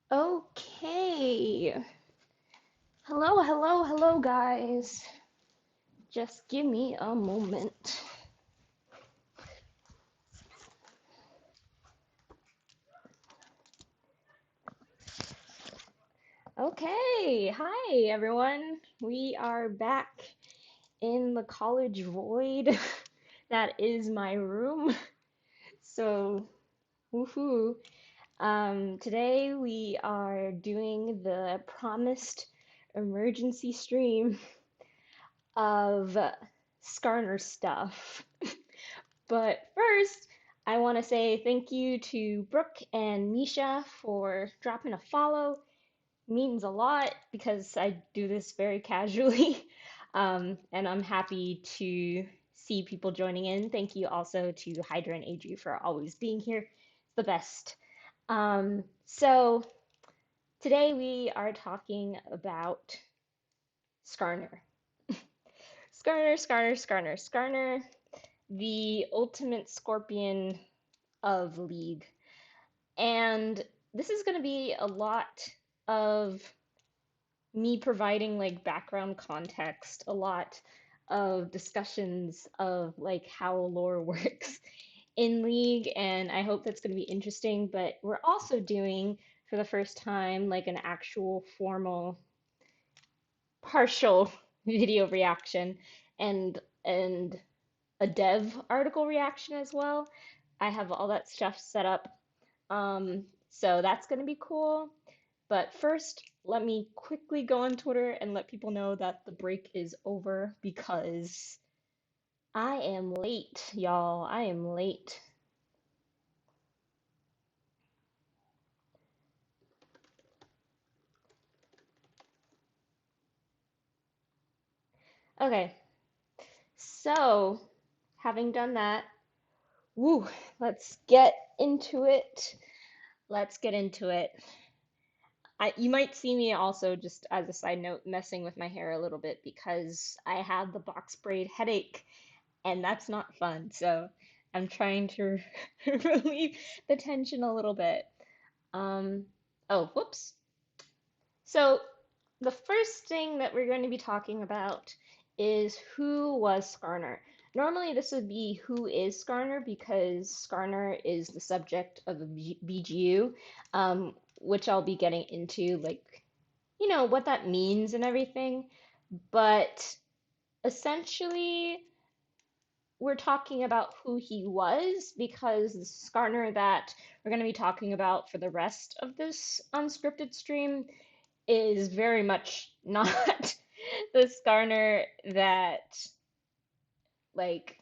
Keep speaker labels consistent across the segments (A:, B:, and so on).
A: Okay. Hello, hello, hello, guys. Just give me a moment. Okay. Hi, everyone. We are back in the college void that is my room. So, woohoo. Today we are doing the promised emergency stream of Skarner stuff. But first, I want to say thank you to Brooke and Misha for dropping a follow. Means a lot because I do this very casually. And I'm happy to see people joining in. Thank you also to Hydra and Adri for always being here. It's the best. So today we are talking about Skarner. Skarner, the ultimate scorpion of League. And this is going to be a lot of me providing like background context, a lot of discussions of like how lore works in League, and I hope that's going to be interesting. But we're also doing for the first time like an actual formal partial video reaction and a dev article reaction as well. I have all that stuff set up. So that's going to be cool. But first, let me quickly go on Twitter and let people know that the break is over because I am late, y'all. I am late. Okay, so having done that, woo, let's get into it. Let's get into it. You might see me also, just as a side note, messing with my hair a little bit because I have the box braid headache and that's not fun. So I'm trying to relieve the tension a little bit. Um, oh, whoops. So the first thing that we're going to be talking about is who was Skarner. Normally, this would be who is Skarner because Skarner is the subject of the VGU, which I'll be getting into, like, what that means and everything. But essentially, we're talking about who he was because the Skarner that we're going to be talking about for the rest of this unscripted stream is very much not the Skarner that like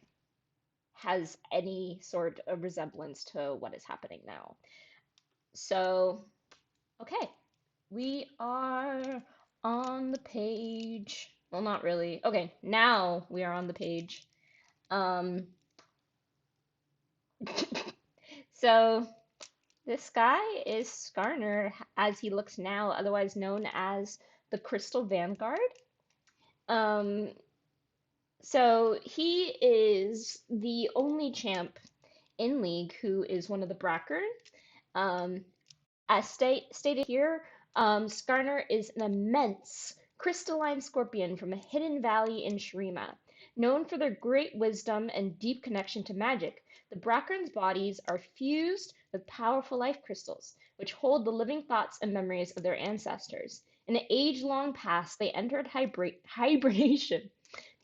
A: has any sort of resemblance to what is happening now. So, okay, we are on the page. Well, not really. Okay, now we are on the page. Um, so this guy is Skarner as he looks now, otherwise known as the Crystal Vanguard. Um, so he is the only champ in League who is one of the Brackern. Um, as stated here, Skarner is an immense crystalline scorpion from a hidden valley in Shurima. Known for their great wisdom and deep connection to magic, the Brackern's bodies are fused with powerful life crystals, which hold the living thoughts and memories of their ancestors. In an age-long past, they entered hibernation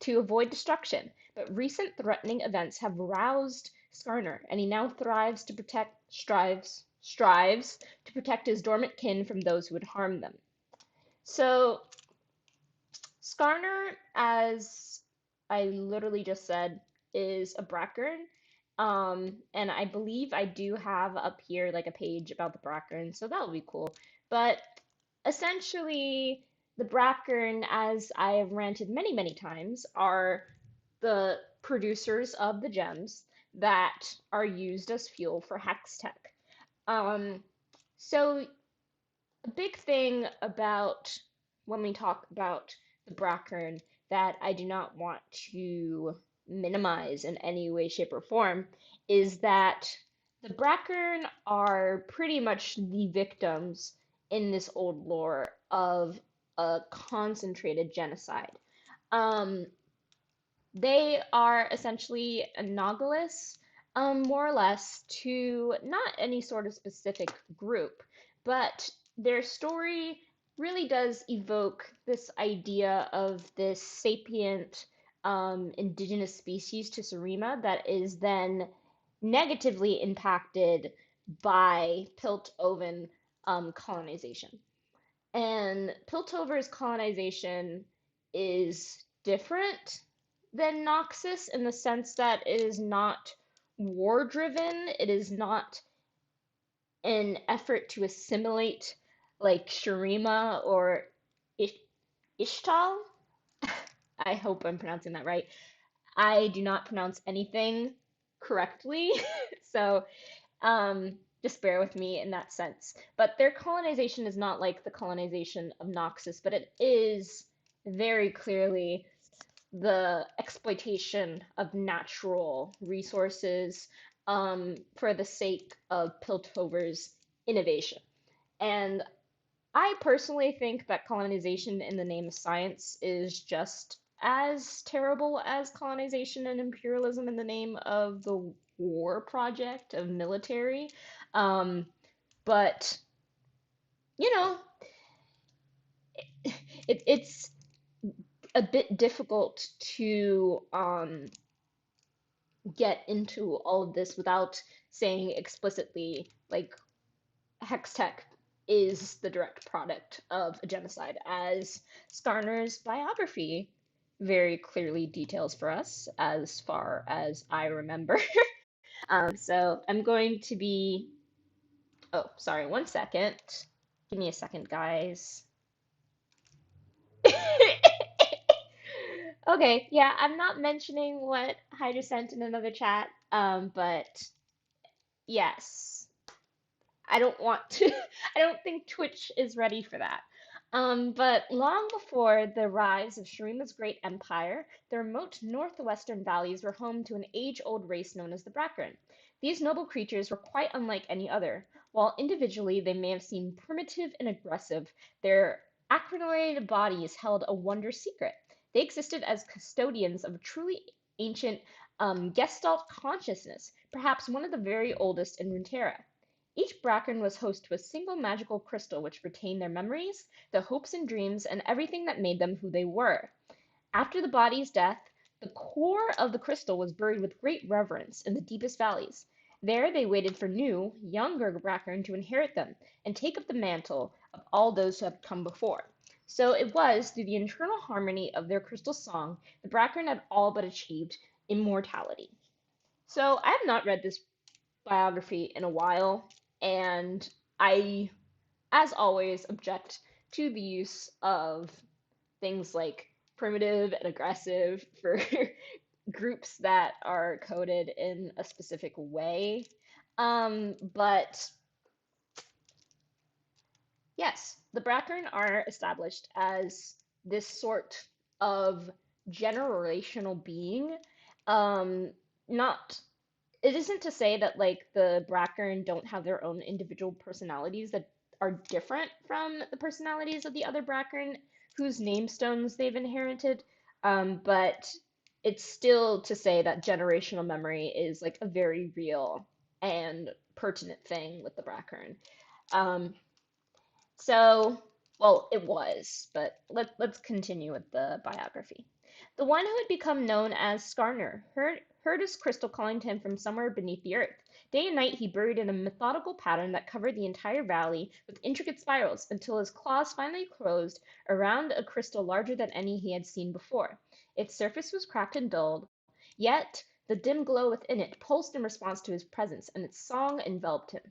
A: to avoid destruction, but recent threatening events have roused Skarner, and he now strives to protect his dormant kin from those who would harm them. So, Skarner, as I literally just said, is a Brackern. And I believe I do have up here like a page about the Brackern, so that'll be cool. But essentially, the Brackern, as I have ranted many, many times, are the producers of the gems that are used as fuel for Hex Tech. Um, so a big thing about when we talk about the Brackern that I do not want to minimize in any way, shape, or form is that the Brackern are pretty much the victims in this old lore of a concentrated genocide. Um, they are essentially analogous, more or less, to not any sort of specific group, but their story really does evoke this idea of this sapient indigenous species to Sarima that is then negatively impacted by Piltover colonization. And Piltover's colonization is different than Noxus in the sense that it is not war driven, it is not an effort to assimilate like Shurima or Ish- Ishtal. I hope I'm pronouncing that right. I do not pronounce anything correctly, so just bear with me in that sense. But their colonization is not like the colonization of Noxus, but it is very clearly the exploitation of natural resources for the sake of Piltover's innovation. And I personally think that colonization in the name of science is just as terrible as colonization and imperialism in the name of the war project of military. Um, but, you know, it's a bit difficult to get into all of this without saying explicitly, like, Hextech is the direct product of a genocide, as Skarner's biography very clearly details for us, as far as I remember. So I'm going to be. Oh, sorry, one second. Give me a second, guys. Okay, yeah, I'm not mentioning what Hydra sent in another chat, but yes. I don't want to, I don't think Twitch is ready for that. But long before the rise of Shurima's great empire, the remote northwestern valleys were home to an age-old race known as the Brackern. These noble creatures were quite unlike any other. While individually they may have seemed primitive and aggressive, their acrinoid bodies held a wondrous secret. They existed as custodians of a truly ancient Gestalt consciousness, perhaps one of the very oldest in Runeterra. Each Bracken was host to a single magical crystal which retained their memories, their hopes and dreams, and everything that made them who they were. After the body's death, the core of the crystal was buried with great reverence in the deepest valleys. There they waited for new, younger Bracken to inherit them and take up the mantle of all those who had come before. So it was through the internal harmony of their crystal song the Bracken had all but achieved immortality. So I have not read this biography in a while, and I, as always, object to the use of things like primitive and aggressive for groups that are coded in a specific way. But yes, the Brackern are established as this sort of generational being. Not it isn't to say that like the Brackern don't have their own individual personalities that are different from the personalities of the other Brackern whose namestones they've inherited. But it's still to say that generational memory is like a very real and pertinent thing with the Brackern. Um, so, well, it was, but let's continue with the biography. The one who had become known as Skarner heard his crystal calling to him from somewhere beneath the earth. Day and night he burrowed in a methodical pattern that covered the entire valley with intricate spirals until his claws finally closed around a crystal larger than any he had seen before. Its surface was cracked and dulled, yet the dim glow within it pulsed in response to his presence, and its song enveloped him.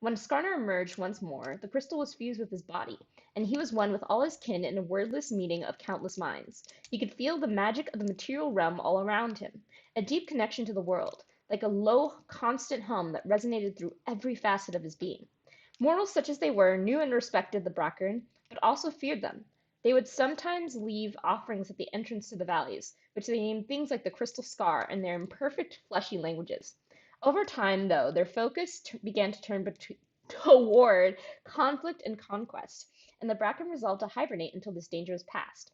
A: When Skarner emerged once more, the crystal was fused with his body, and he was one with all his kin in a wordless meeting of countless minds. He could feel the magic of the material realm all around him, a deep connection to the world, like a low, constant hum that resonated through every facet of his being. Mortals such as they were knew and respected the Brackern, but also feared them. They would sometimes leave offerings at the entrance to the valleys, which they named things like the Crystal Scar in their imperfect, fleshy languages. Over time, though, their focus began to turn toward conflict and conquest, and the Bracken resolved to hibernate until this danger was past.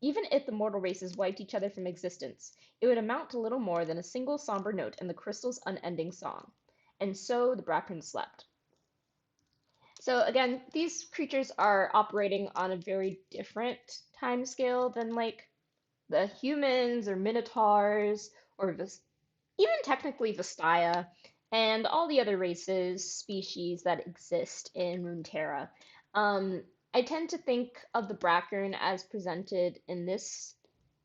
A: Even if the mortal races wiped each other from existence, it would amount to little more than a single somber note in the crystal's unending song. And so the Bracken slept. So again, these creatures are operating on a very different time scale than like the humans or minotaurs or even technically Vastaya and all the other races, species that exist in Runeterra. I tend to think of the Brackern as presented in this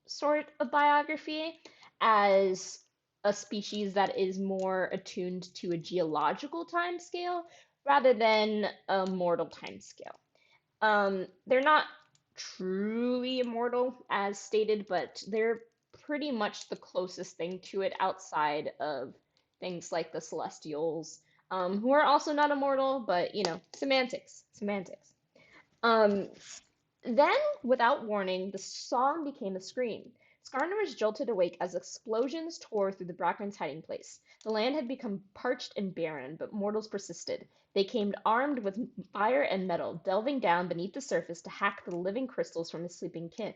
A: sort of biography as a species that is more attuned to a geological time scale rather than a mortal time scale. They're not truly immortal as stated, but they're pretty much the closest thing to it outside of things like the Celestials, who are also not immortal, but semantics, semantics. Um, then, without warning, the song became a scream. Skarner was jolted awake as explosions tore through the Bracken's hiding place. The land had become parched and barren, but mortals persisted. They came armed with fire and metal, delving down beneath the surface to hack the living crystals from his sleeping kin.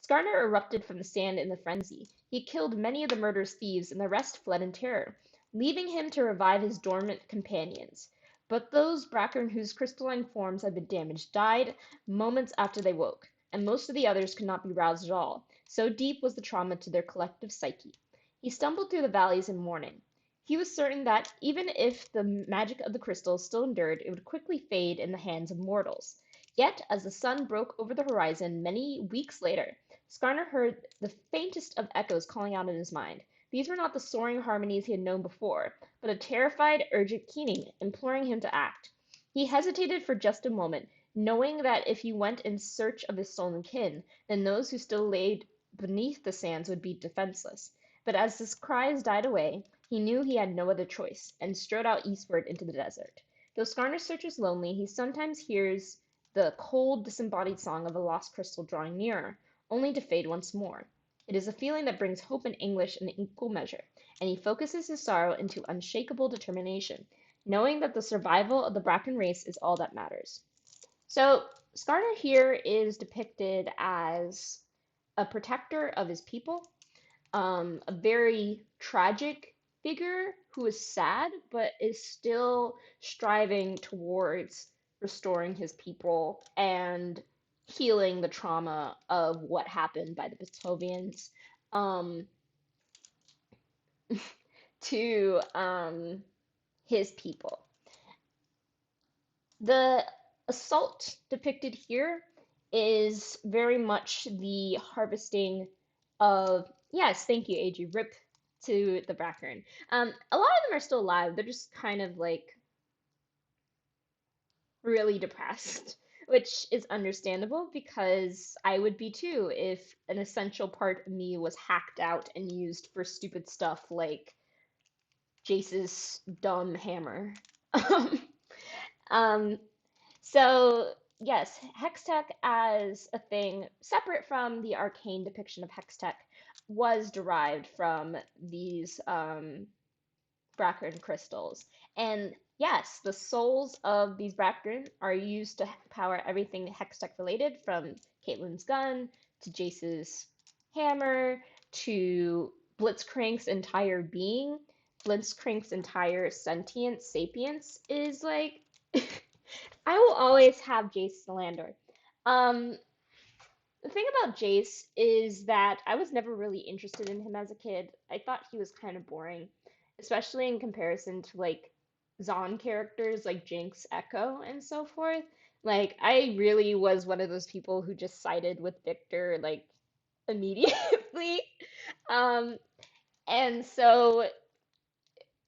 A: Skarner erupted from the sand in the frenzy. He killed many of the murderous thieves, and the rest fled in terror, leaving him to revive his dormant companions. But those Bracken whose crystalline forms had been damaged died moments after they woke, and most of the others could not be roused at all, so deep was the trauma to their collective psyche. He stumbled through the valleys in mourning. He was certain that, even if the magic of the crystals still endured, it would quickly fade in the hands of mortals. Yet, as the sun broke over the horizon many weeks later, Skarner heard the faintest of echoes calling out in his mind. These were not the soaring harmonies he had known before, but a terrified, urgent keening, imploring him to act. He hesitated for just a moment, knowing that if he went in search of his stolen kin, then those who still lay beneath the sands would be defenseless. But as his cries died away, he knew he had no other choice, and strode out eastward into the desert. Though Skarner's search is lonely, he sometimes hears the cold, disembodied song of a lost crystal drawing nearer, only to fade once more. It is a feeling that brings hope and anguish in equal measure, and he focuses his sorrow into unshakable determination, knowing that the survival of the Bracken race is all that matters. So Skarner here is depicted as a protector of his people, a very tragic figure who is sad but is still striving towards restoring his people and healing the trauma of what happened by the Patovians um, to his people. The assault depicted here is very much the harvesting of, yes, thank you, AG, rip to the Brackern. A lot of them are still alive. They're just kind of like really depressed, which is understandable because I would be too if an essential part of me was hacked out and used for stupid stuff like Jace's dumb hammer. um, So, yes, Hextech as a thing separate from the arcane depiction of Hextech was derived from these Brackern crystals. And yes, the souls of these Brackern are used to power everything Hextech related, from Caitlyn's gun to Jace's hammer to Blitzcrank's entire being. Blitzcrank's entire sentient sapience is like I will always have Jace Salander. Um, the thing about Jace is that I was never really interested in him as a kid. I thought he was kind of boring, especially in comparison to like Zon characters like Jinx, Echo, and so forth. Like, I really was one of those people who just sided with Victor like immediately. Um, and so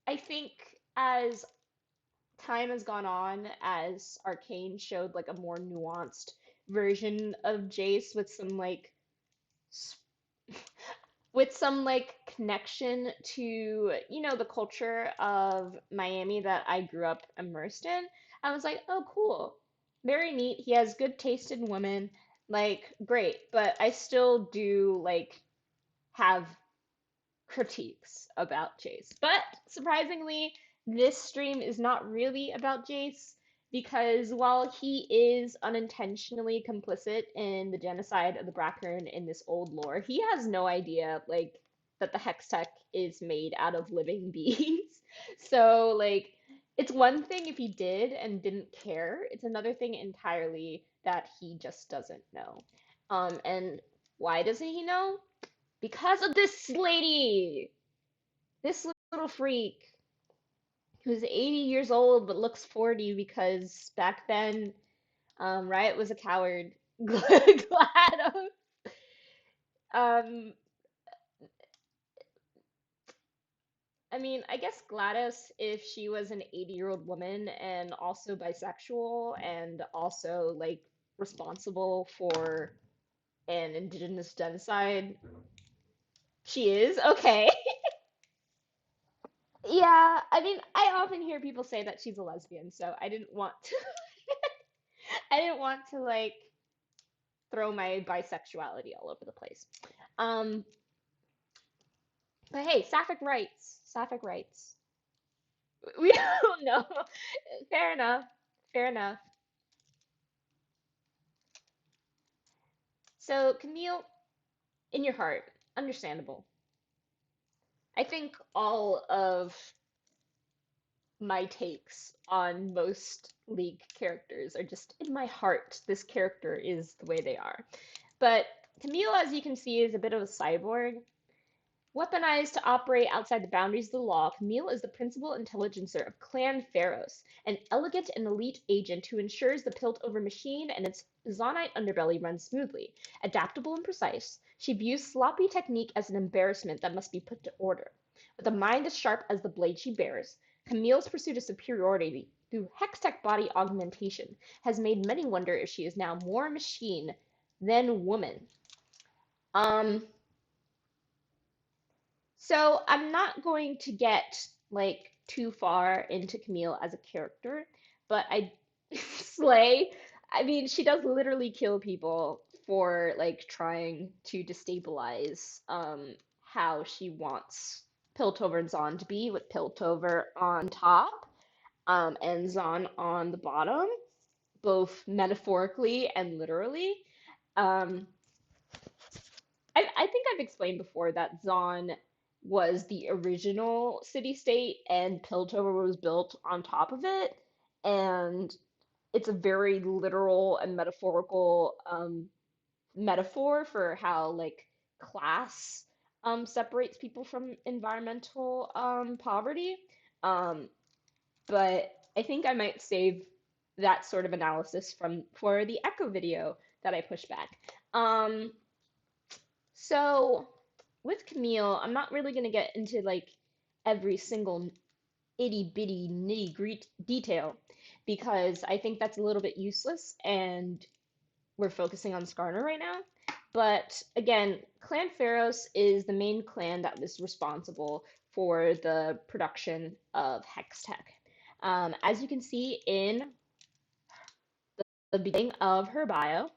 A: I think as time has gone on, as Arcane showed like a more nuanced version of Jace with some like connection to, the culture of Miami that I grew up immersed in. I was like, oh, cool. Very neat. He has good taste in women. Like, great. But I still do like have critiques about Jace. But surprisingly, this stream is not really about Jace. because while he is unintentionally complicit in the genocide of the Brackern in this old lore, he has no idea like that the hex tech is made out of living beings. So like it's one thing if he did and didn't care. It's another thing entirely that he just doesn't know. And why doesn't he know? Because of this lady, this little freak who's 80 years old but looks 40 because back then Riot was a coward. GLaDOS. Um, I mean, I guess GLaDOS, if she was an 80-year-old woman and also bisexual and also like responsible for an indigenous genocide, she is okay. Yeah, I mean, I often hear people say that she's a lesbian, so I didn't want to I didn't want to like throw my bisexuality all over the place. Um, but hey, sapphic rights, sapphic rights. We don't know. Fair enough. Fair enough. So, Camille, in your heart, understandable. I think all of my takes on most League characters are just in my heart. This character is the way they are. But Camille, as you can see, is a bit of a cyborg. Weaponized to operate outside the boundaries of the law, Camille is the principal intelligencer of Clan Pharos, an elegant and elite agent who ensures the Piltover machine and its Zonite underbelly runs smoothly. Adaptable and precise, she views sloppy technique as an embarrassment that must be put to order. With a mind as sharp as the blade she bears, Camille's pursuit of superiority through Hextech body augmentation has made many wonder if she is now more machine than woman. Um, So I'm not going to get like too far into Camille as a character, but I Slay, I mean, she does literally kill people for like trying to destabilize how she wants Piltover and Zon to be, with Piltover on top and Zon on the bottom, both metaphorically and literally. Um, I think I've explained before that Zon was the original city-state and Piltover was built on top of it. And it's a very literal and metaphorical metaphor for how like class separates people from environmental poverty. Um, but I think I might save that sort of analysis from for the Echo video that I push back. Um, so with Camille, I'm not really gonna get into like every single itty bitty nitty gritty detail because I think that's a little bit useless and we're focusing on Skarner right now. But again, Clan Pharos is the main clan that was responsible for the production of Hextech. As you can see in the beginning of her bio,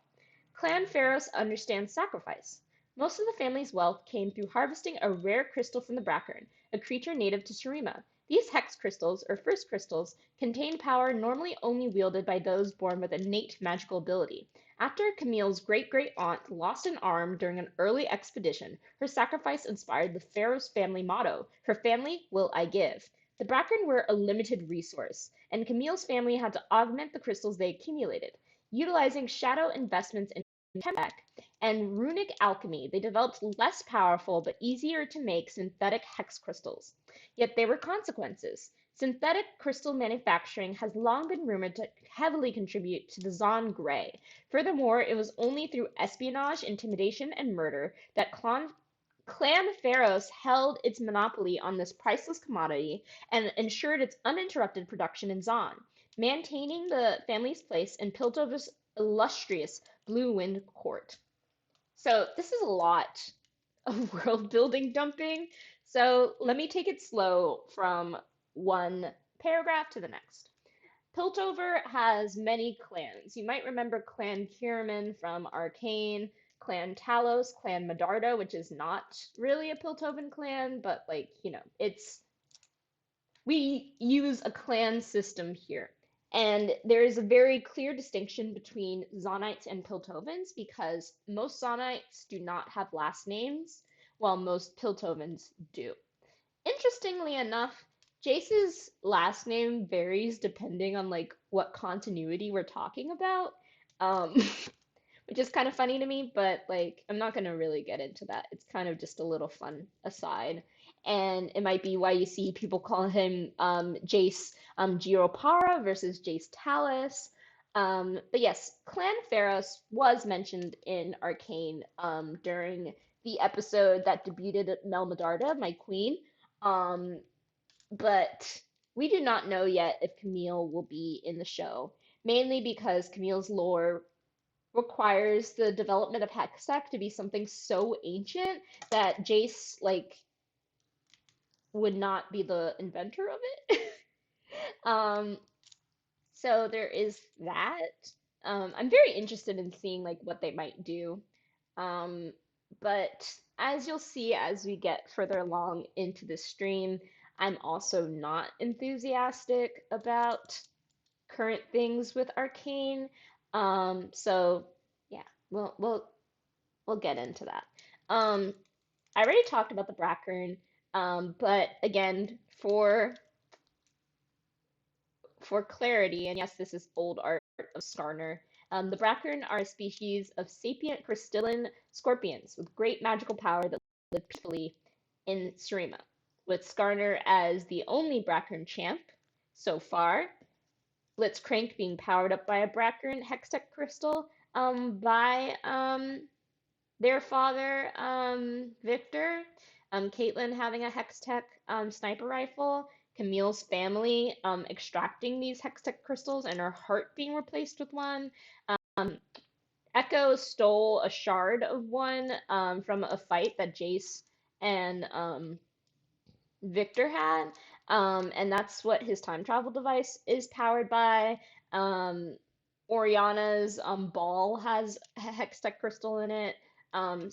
A: Clan Pharos understands sacrifice. Most of the family's wealth came through harvesting a rare crystal from the Brackern, a creature native to Shurima. These hex crystals, or first crystals, contain power normally only wielded by those born with innate magical ability. After Camille's great-great-aunt lost an arm during an early expedition, her sacrifice inspired the Pharos family motto, "Her family will I give." The Brackern were a limited resource, and Camille's family had to augment the crystals they accumulated. Utilizing shadow investments in tech and runic alchemy, they developed less powerful but easier to make synthetic hex crystals. Yet there were consequences. Synthetic crystal manufacturing has long been rumored to heavily contribute to the Zon Grey. Furthermore, it was only through espionage, intimidation, and murder that Clan Pharos held its monopoly on this priceless commodity and ensured its uninterrupted production in Zon, maintaining the family's place in Piltover's illustrious Blue Wind Court. So this is a lot of world building dumping. So let me take it slow from one paragraph to the next. Piltover has many clans. You might remember Clan Kierman from Arcane, Clan Talos, Clan Medardo, which is not really a Piltovan clan, but like, it's we use a clan system here. And there is a very clear distinction between Zonites and Piltovans because most Zonites do not have last names, while most Piltovans do. Interestingly enough, Jace's last name varies depending on like what continuity we're talking about. Um, which is kind of funny to me, but like I'm not gonna really get into that. It's kind of just a little fun aside. And it might be why you see people call him Jace Giropara versus Jace Talus. But yes, Clan Pharos was mentioned in Arcane during the episode that debuted Mel Medarda, my queen. Um, but we do not know yet if Camille will be in the show, mainly because Camille's lore requires the development of Hextech to be something so ancient that Jace like would not be the inventor of it. um, so there is that. I'm very interested in seeing like what they might do. Um, but as you'll see as we get further along into the stream, I'm also not enthusiastic about current things with Arcane. So yeah, we'll get into that. Um, I already talked about the Brackern, but again, for clarity, and yes, this is old art of Skarner. The Brackern are a species of sapient crystalline scorpions with great magical power that live peacefully in Surima, with Skarner as the only Brackern champ so far. Blitzcrank being powered up by a Brackern Hextech crystal by their father, Victor, Caitlin having a Hextech sniper rifle, Camille's family extracting these Hextech crystals and her heart being replaced with one. Um, Echo stole a shard of one from a fight that Jace and Victor had, and that's what his time travel device is powered by. Um, Oriana's ball has a Hextech crystal in it.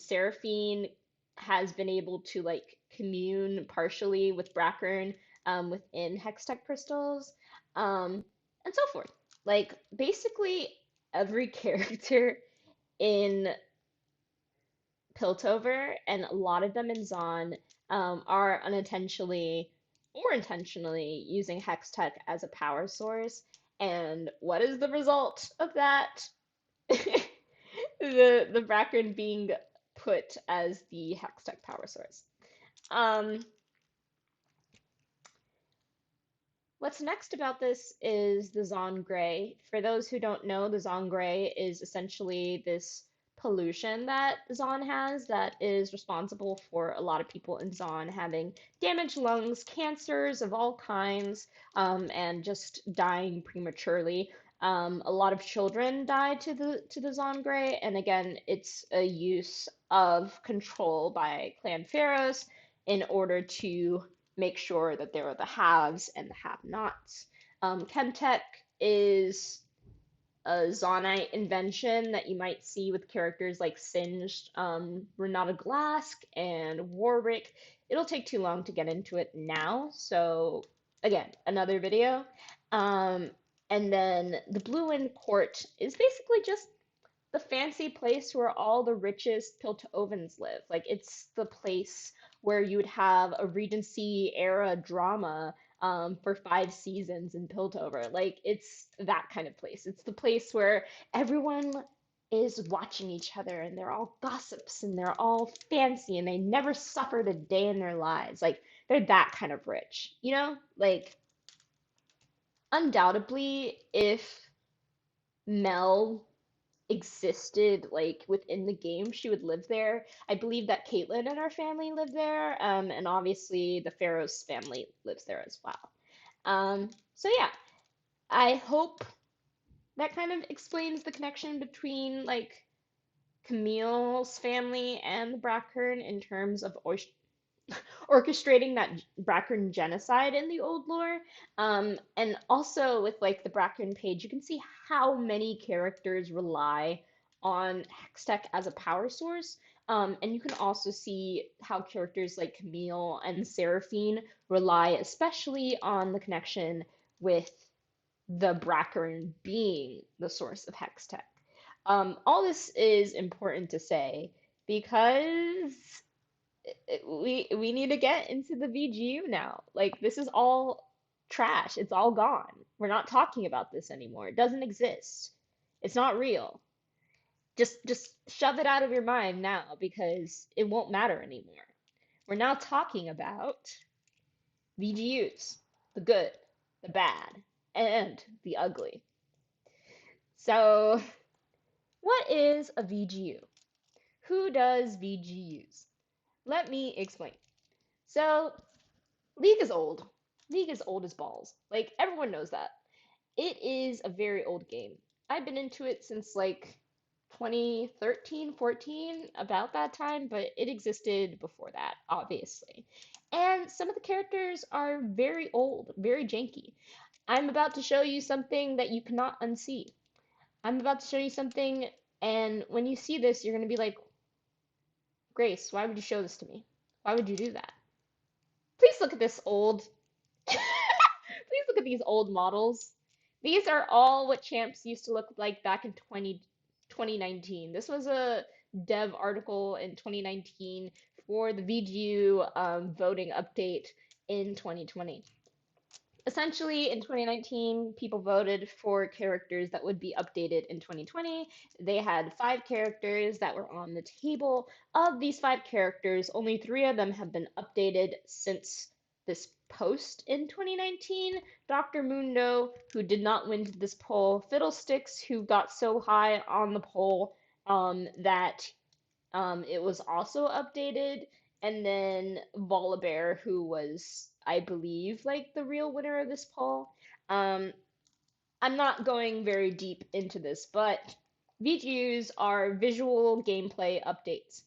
A: Seraphine has been able to like commune partially with Brackern within Hextech crystals, and so forth. Like basically every character in Piltover and a lot of them in Zon are unintentionally or intentionally using Hextech as a power source. And what is the result of that? The Brackern being put as the Hextech power source. Um, What's next about this is the Zon-Gray. For those who don't know, the Zon-Gray is essentially this pollution that Zon has that is responsible for a lot of people in Zon having damaged lungs, cancers of all kinds, and just dying prematurely. A lot of children die to the Zon-Gray, and again, it's a use of control by Clan Pharaohs in order to make sure that there are the haves and the have-nots. Chemtech is a Zonite invention that you might see with characters like Singed, Renata Glask, and Warwick. It'll take too long to get into it now, so again, another video. Um, and then the Blue Wind Court is basically just the fancy place where all the richest Piltovans live. Like it's the place where you would have a Regency era drama for 5 seasons in Piltover. Like it's that kind of place. It's the place where everyone is watching each other and they're all gossips and they're all fancy and they never suffered a day in their lives. Like they're that kind of rich, you know? Like undoubtedly, if Mel existed like within the game, she would live there. I believe that Caitlyn and her family live there, and obviously the Pharaoh's family lives there as well. So yeah, I hope that kind of explains the connection between like Camille's family and the Brackern in terms of orchestrating that Brackern genocide in the old lore. And also with like the Brackern page, you can see how many characters rely on Hextech as a power source. And you can also see how characters like Camille and Seraphine rely especially on the connection with the Brackerin being the source of hex tech. All this is important to say because we need to get into the VGU now. Like this is all trash. It's all gone. We're not talking about this anymore. It doesn't exist. It's not real. Just shove it out of your mind now because it won't matter anymore. We're now talking about VGUs, the good, the bad, and the ugly. So, what is a VGU? Who does VGUs? Let me explain. So, League is old. League is old as balls. Like, everyone knows that. It is a very old game. I've been into it since like 2013, 14, about that time, but it existed before that, obviously. And some of the characters are very old, very janky. I'm about to show you something that you cannot unsee. I'm about to show you something, and when you see this, you're going to be like, Grace, why would you show this to me? Why would you do that? Please look at this old. Please look at these old models. These are all what champs used to look like back in 2019. This was a dev article in 2019 for the VGU voting update in 2020. Essentially, in 2019, people voted for characters that would be updated in 2020. They had 5 characters that were on the table. Of these 5 characters, only 3 of them have been updated since this post in 2019. Dr. Mundo, who did not win this poll, Fiddlesticks, who got so high on the poll that it was also updated, and then Volibear, who was, I believe, like the real winner of this poll. Um, I'm not going very deep into this, but VGUs are visual gameplay updates.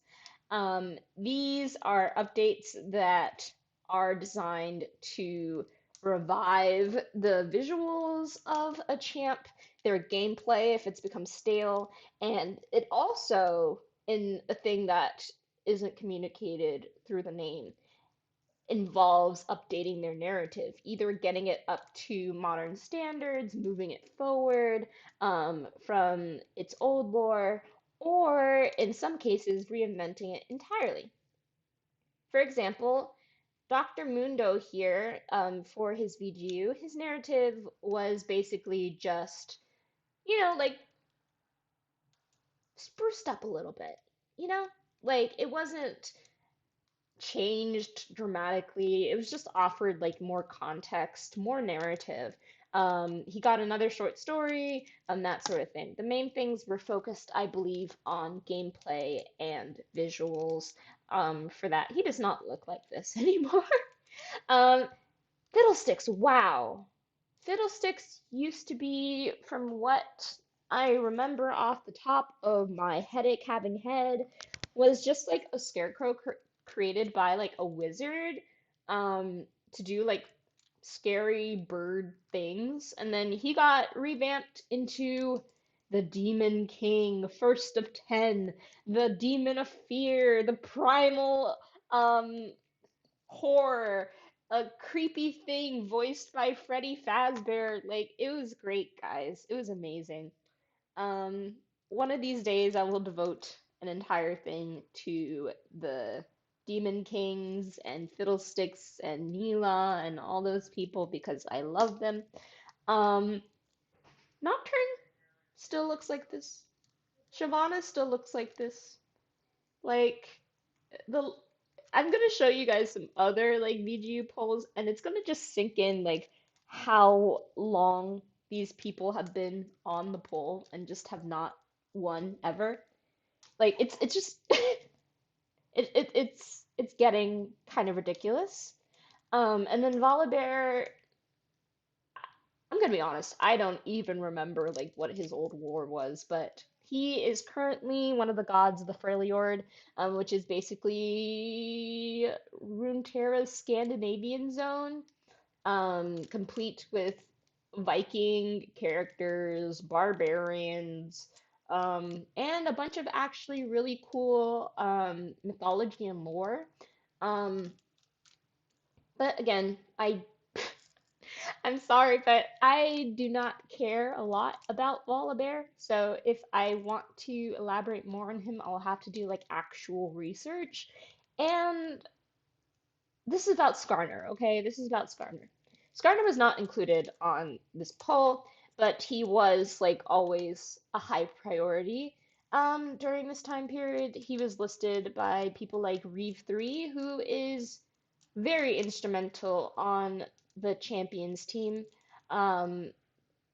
A: These are updates that are designed to revive the visuals of a champ, their gameplay if it's become stale, and it also, in a thing that isn't communicated through the name, involves updating their narrative, either getting it up to modern standards, moving it forward from its old lore, or in some cases, reinventing it entirely. For example, Dr. Mundo here, for his VGU, his narrative was basically just, like spruced up a little bit, you know? Like it wasn't changed dramatically. It was just offered like more context, more narrative. He got another short story, that sort of thing. The main things were focused, I believe, on gameplay and visuals. For that, he does not look like this anymore. Um, Fiddlesticks, wow. Fiddlesticks used to be, from what I remember off the top of my headache having head, was just like a scarecrow created by like a wizard to do like scary bird things. And then he got revamped into the Demon King, first of 10, the Demon of Fear, the primal um horror, a creepy thing voiced by Freddy Fazbear. Like, it was great, guys. It was amazing. Um, one of these days, I will devote an entire thing to the Demon Kings and Fiddlesticks and Neela and all those people because I love them. Um, Nocturne still looks like this. Shyvana still looks like this. Like, the I'm gonna show you guys some other like VGU polls, and it's gonna just sink in like how long these people have been on the poll and just have not won ever. Like it's just it's getting kind of ridiculous. And then Volibear, I'm gonna be honest, I don't even remember like what his old war was, but he is currently one of the gods of the Freljord, which is basically Runeterra's Scandinavian zone, complete with Viking characters, barbarians, and a bunch of actually really cool mythology and lore. Um, but again, I'm sorry, but I do not care a lot about Volibear. So if I want to elaborate more on him, I'll have to do like actual research. And this is about Skarner, okay? This is about Skarner. Skarner was not included on this poll, but he was like always a high priority. During this time period, he was listed by people like Reeve3, who is very instrumental on the Champions team, um,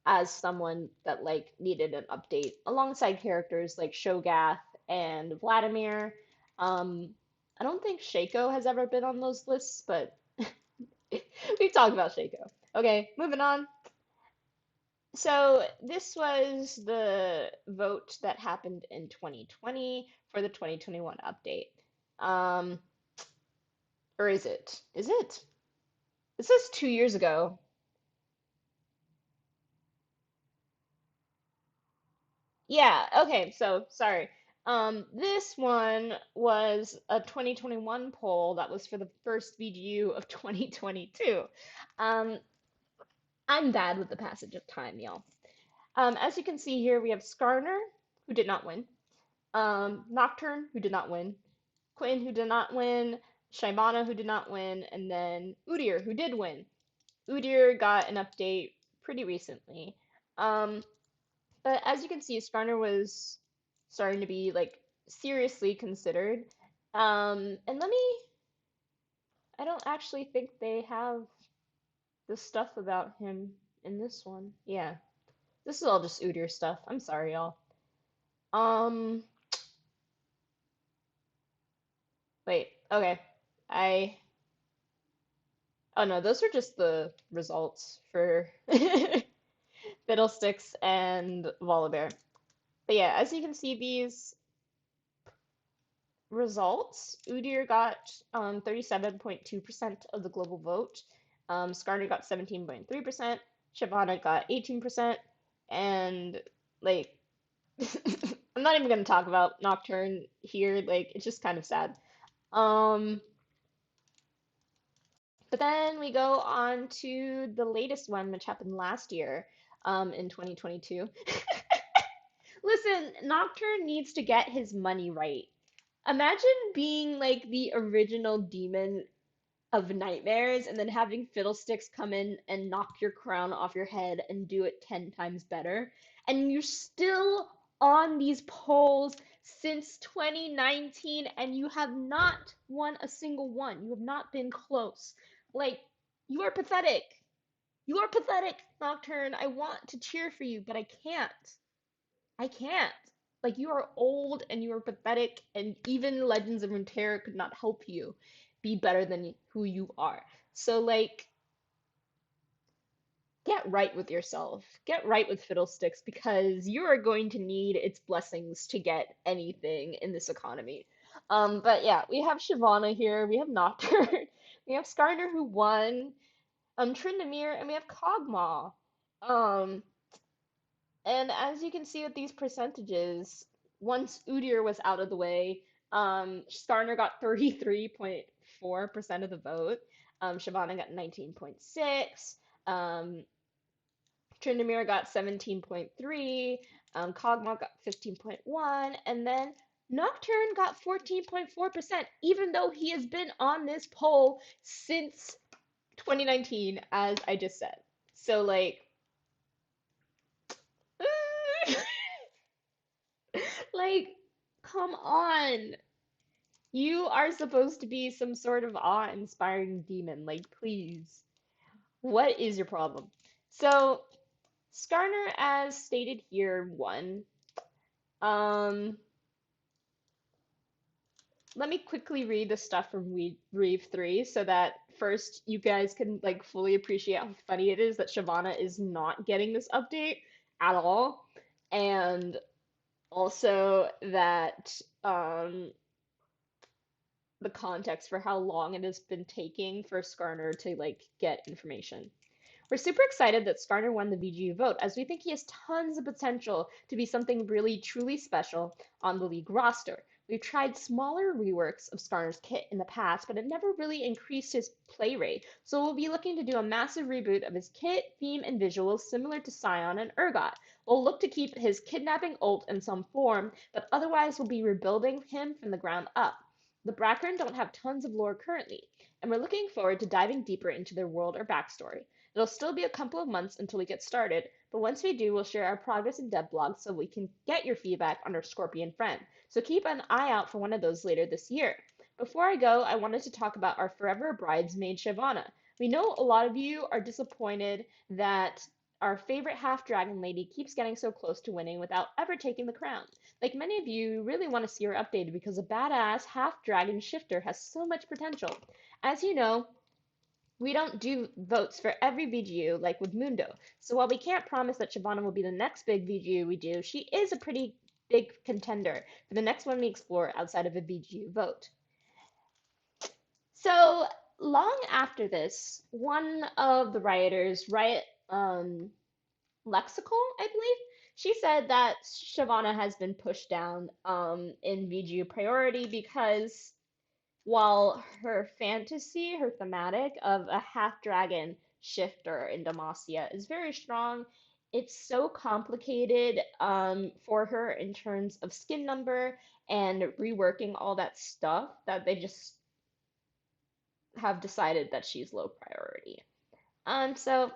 A: as someone that like needed an update alongside characters like Shogath and Vladimir. Um, I don't think Shaco has ever been on those lists, but we've talked about Shaco. Okay, moving on. So this was the vote that happened in 2020 for the 2021 update. Um, or is it? Is it? It says 2 years ago. Yeah, okay, so sorry. This one was a 2021 poll that was for the first VGU of 2022. Um, I'm bad with the passage of time, y'all. As you can see here, we have Skarner, who did not win, Nocturne, who did not win, Quinn, who did not win, Shyvana, who did not win, and then Udyr, who did win. Udyr got an update pretty recently. Um, But as you can see, Skarner was starting to be like seriously considered. And I don't actually think they have the stuff about him in this one. Yeah, this is all just Udyr stuff. I'm sorry, y'all. Um, wait, okay. I, oh no, those are just the results for Fiddlesticks and Volibear. But yeah, as you can see, these results, Udyr got 37.2% of the global vote. Skarner got 17.3%. Shyvana got 18%. And, like, I'm not even going to talk about Nocturne here. Like, it's just kind of sad. Um, but then we go on to the latest one, which happened last year, in 2022. Listen, Nocturne needs to get his money right. Imagine being like the original demon of nightmares and then having fiddlesticks come in and knock your crown off your head and do it 10 times better. And you're still on these polls since 2019 and you have not won a single one. You have not been close. Like, you are pathetic. You are pathetic, Nocturne. I want to cheer for you, but I can't. I can't. Like, you are old and you are pathetic, and even Legends of Runeterra could not help you be better than who you are. So, like, get right with yourself. Get right with Fiddlesticks because you are going to need its blessings to get anything in this economy. But yeah, we have Shyvana here, we have Nocturne, we have Skarner who won, Tryndamere, and we have Kog'Maw. Um, And as you can see with these percentages, once Udyr was out of the way, Skarner got 33.4% of the vote. Shyvana got 19.6. Um, Tryndamere got 17.3. Kog'Maw got 15.1. And then Nocturne got 14.4%, even though he has been on this poll since 2019, as I just said. So, like, like, come on. You are supposed to be some sort of awe-inspiring demon. Like, please. What is your problem? So, Skarner, as stated here, won. Um, Let me quickly read the stuff from Reeve 3 so that first you guys can like fully appreciate how funny it is that Shyvana is not getting this update at all. And also that the context for how long it has been taking for Skarner to like get information. We're super excited that Skarner won the VGU vote as we think he has tons of potential to be something really truly special on the league roster. We've tried smaller reworks of Skarner's kit in the past, but it never really increased his play rate. So we'll be looking to do a massive reboot of his kit, theme, and visuals similar to Scion and Urgot. We'll look to keep his kidnapping ult in some form, but otherwise we'll be rebuilding him from the ground up. The Brackern don't have tons of lore currently, and we're looking forward to diving deeper into their world or backstory. It'll still be a couple of months until we get started, but once we do, we'll share our progress in dev blogs so we can get your feedback on our Scorpion friend. So keep an eye out for one of those later this year. Before I go, I wanted to talk about our forever bridesmaid Shyvana. We know a lot of you are disappointed that our favorite half dragon lady keeps getting so close to winning without ever taking the crown. Like many of you, really want to see her updated because a badass half dragon shifter has so much potential. As you know, we don't do votes for every VGU like with Mundo. So while we can't promise that Shyvana will be the next big VGU we do, she is a pretty big contender for the next one we explore outside of a VGU vote. So long after this, one of the rioters, Lexical, I believe, she said that Shyvana has been pushed down in VGU priority because while her fantasy, her thematic of a half dragon shifter in Demacia is very strong, it's so complicated for her in terms of skin number and reworking all that stuff that they just have decided that she's low priority. So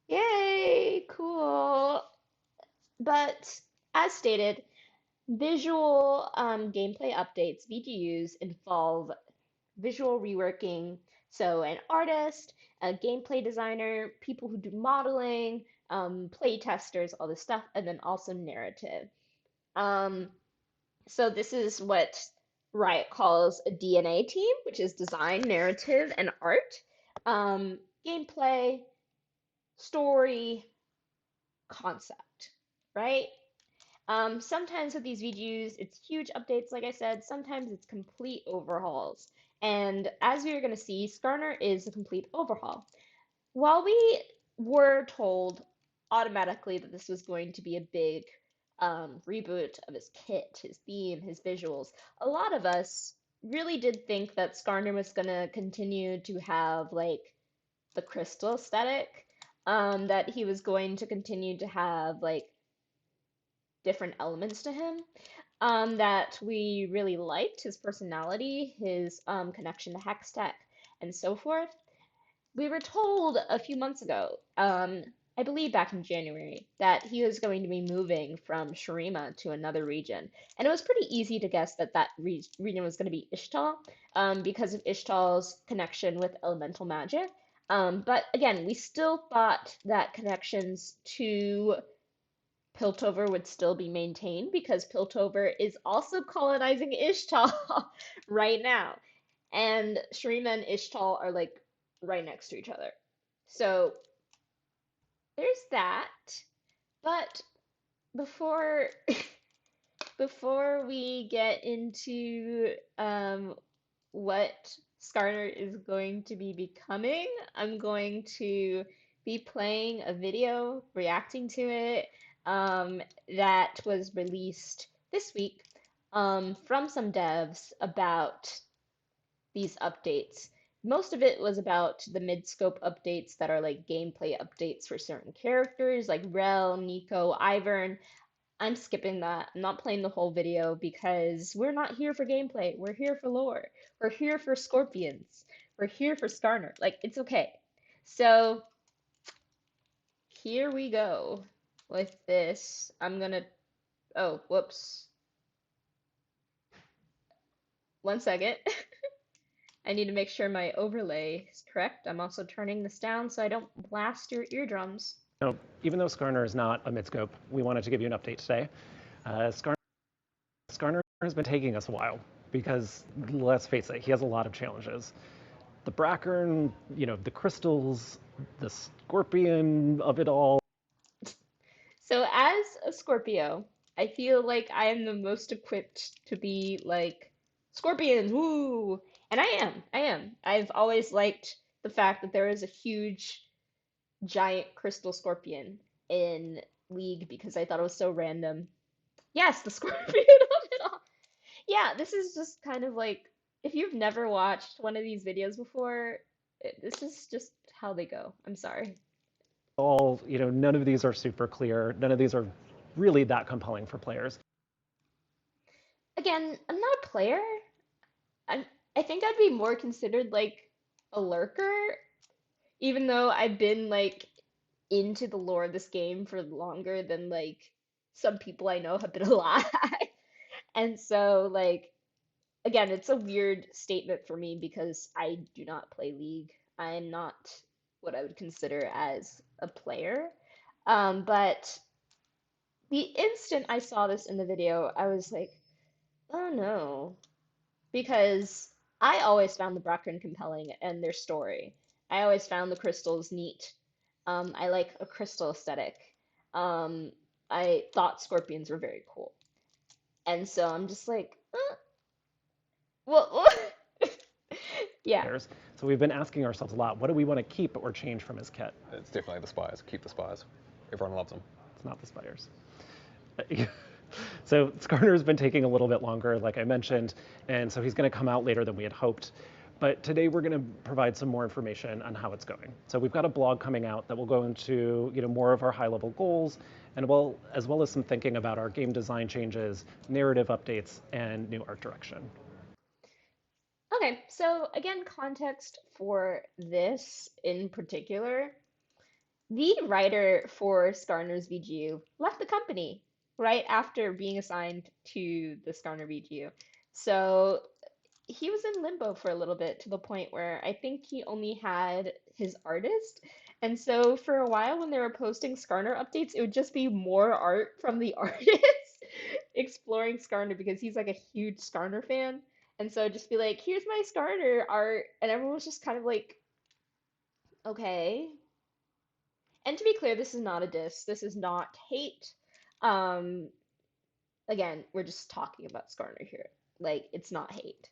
A: yay, cool. But as stated, visual gameplay updates, VGUs, involve visual reworking. So, an artist, a gameplay designer, people who do modeling, play testers, all this stuff, and then also narrative. Um, so, this is what Riot calls a DNA team, which is design, narrative, and art. Gameplay, story, concept, right? Sometimes with these VGUs, it's huge updates, like I said. Sometimes it's complete overhauls. And as we are going to see, Skarner is a complete overhaul. While we were told automatically that this was going to be a big reboot of his kit, his theme, his visuals, a lot of us really did think that Skarner was going to continue to have like the crystal aesthetic, that he was going to continue to have like different elements to him, that we really liked his personality, his connection to Hextech, and so forth. We were told a few months ago, I believe back in January, that he was going to be moving from Shurima to another region. And it was pretty easy to guess that that region was going to be Ishtal, because of Ishtal's connection with elemental magic. But again, we still thought that connections to Piltover would still be maintained because Piltover is also colonizing Ishtal right now. And Shurima and Ishtal are like right next to each other. So there's that. But before before we get into what Skarner is going to be becoming, I'm going to be playing a video reacting to it, that was released this week, from some devs about these updates. Most of it was about the mid-scope updates that are like gameplay updates for certain characters like Rel, Nico, Ivern. I'm skipping that. I'm not playing the whole video because we're not here for gameplay. We're here for lore. We're here for scorpions. We're here for Skarner. Like, it's okay. So, here we go with this. I'm gonna. Oh, whoops. One second. I need to make sure my overlay is correct. I'm also turning this down so I don't blast your eardrums.
B: So even though Skarner is not a midscope, we wanted to give you an update today. Skarner has been taking us a while because, let's face it, he has a lot of challenges. The Brackern, the crystals, the scorpion of it all.
A: So, as a Scorpio, I feel like I am the most equipped to be like, Scorpions, woo! And I am. I am. I've always liked the fact that there is a huge, giant crystal scorpion in League because I thought it was so random. Yes, the scorpion of it all. Yeah, this is just kind of like if you've never watched one of these videos before, this is just how they go. I'm sorry.
B: All, none of these are super clear. None of these are really that compelling for players.
A: Again, I'm not a player. I'm, I think I'd be more considered like a lurker, even though I've been like into the lore of this game for longer than like some people I know have been alive. And so like again, it's a weird statement for me because I do not play League. I am not what I would consider as a player. But the instant I saw this in the video, I was like, oh no. Because I always found the Bracken compelling and their story. I always found the crystals neat. I like a crystal aesthetic. Um, I thought scorpions were very cool. And so I'm just like, well, yeah.
B: Players. So we've been asking ourselves a lot, what do we want to keep or change from his kit?
C: It's definitely the spies. Keep the spies. Everyone loves them.
B: It's not the spiders. So Skarner's been taking a little bit longer, like I mentioned, and so he's going to come out later than we had hoped. But today we're going to provide some more information on how it's going. So we've got a blog coming out that will go into more of our high-level goals, and as well as some thinking about our game design changes, narrative updates, and new art direction.
A: Okay, so again, context for this in particular. The writer for Skarner's VGU left the company right after being assigned to the Skarner VGU. So he was in limbo for a little bit to the point where I think he only had his artist. And so for a while when they were posting Skarner updates, it would just be more art from the artist exploring Skarner because he's like a huge Skarner fan. And so just be like, here's my Skarner art. And everyone was just kind of like, okay. And to be clear, this is not a diss. This is not hate. Um, again, we're just talking about Skarner here. Like, it's not hate.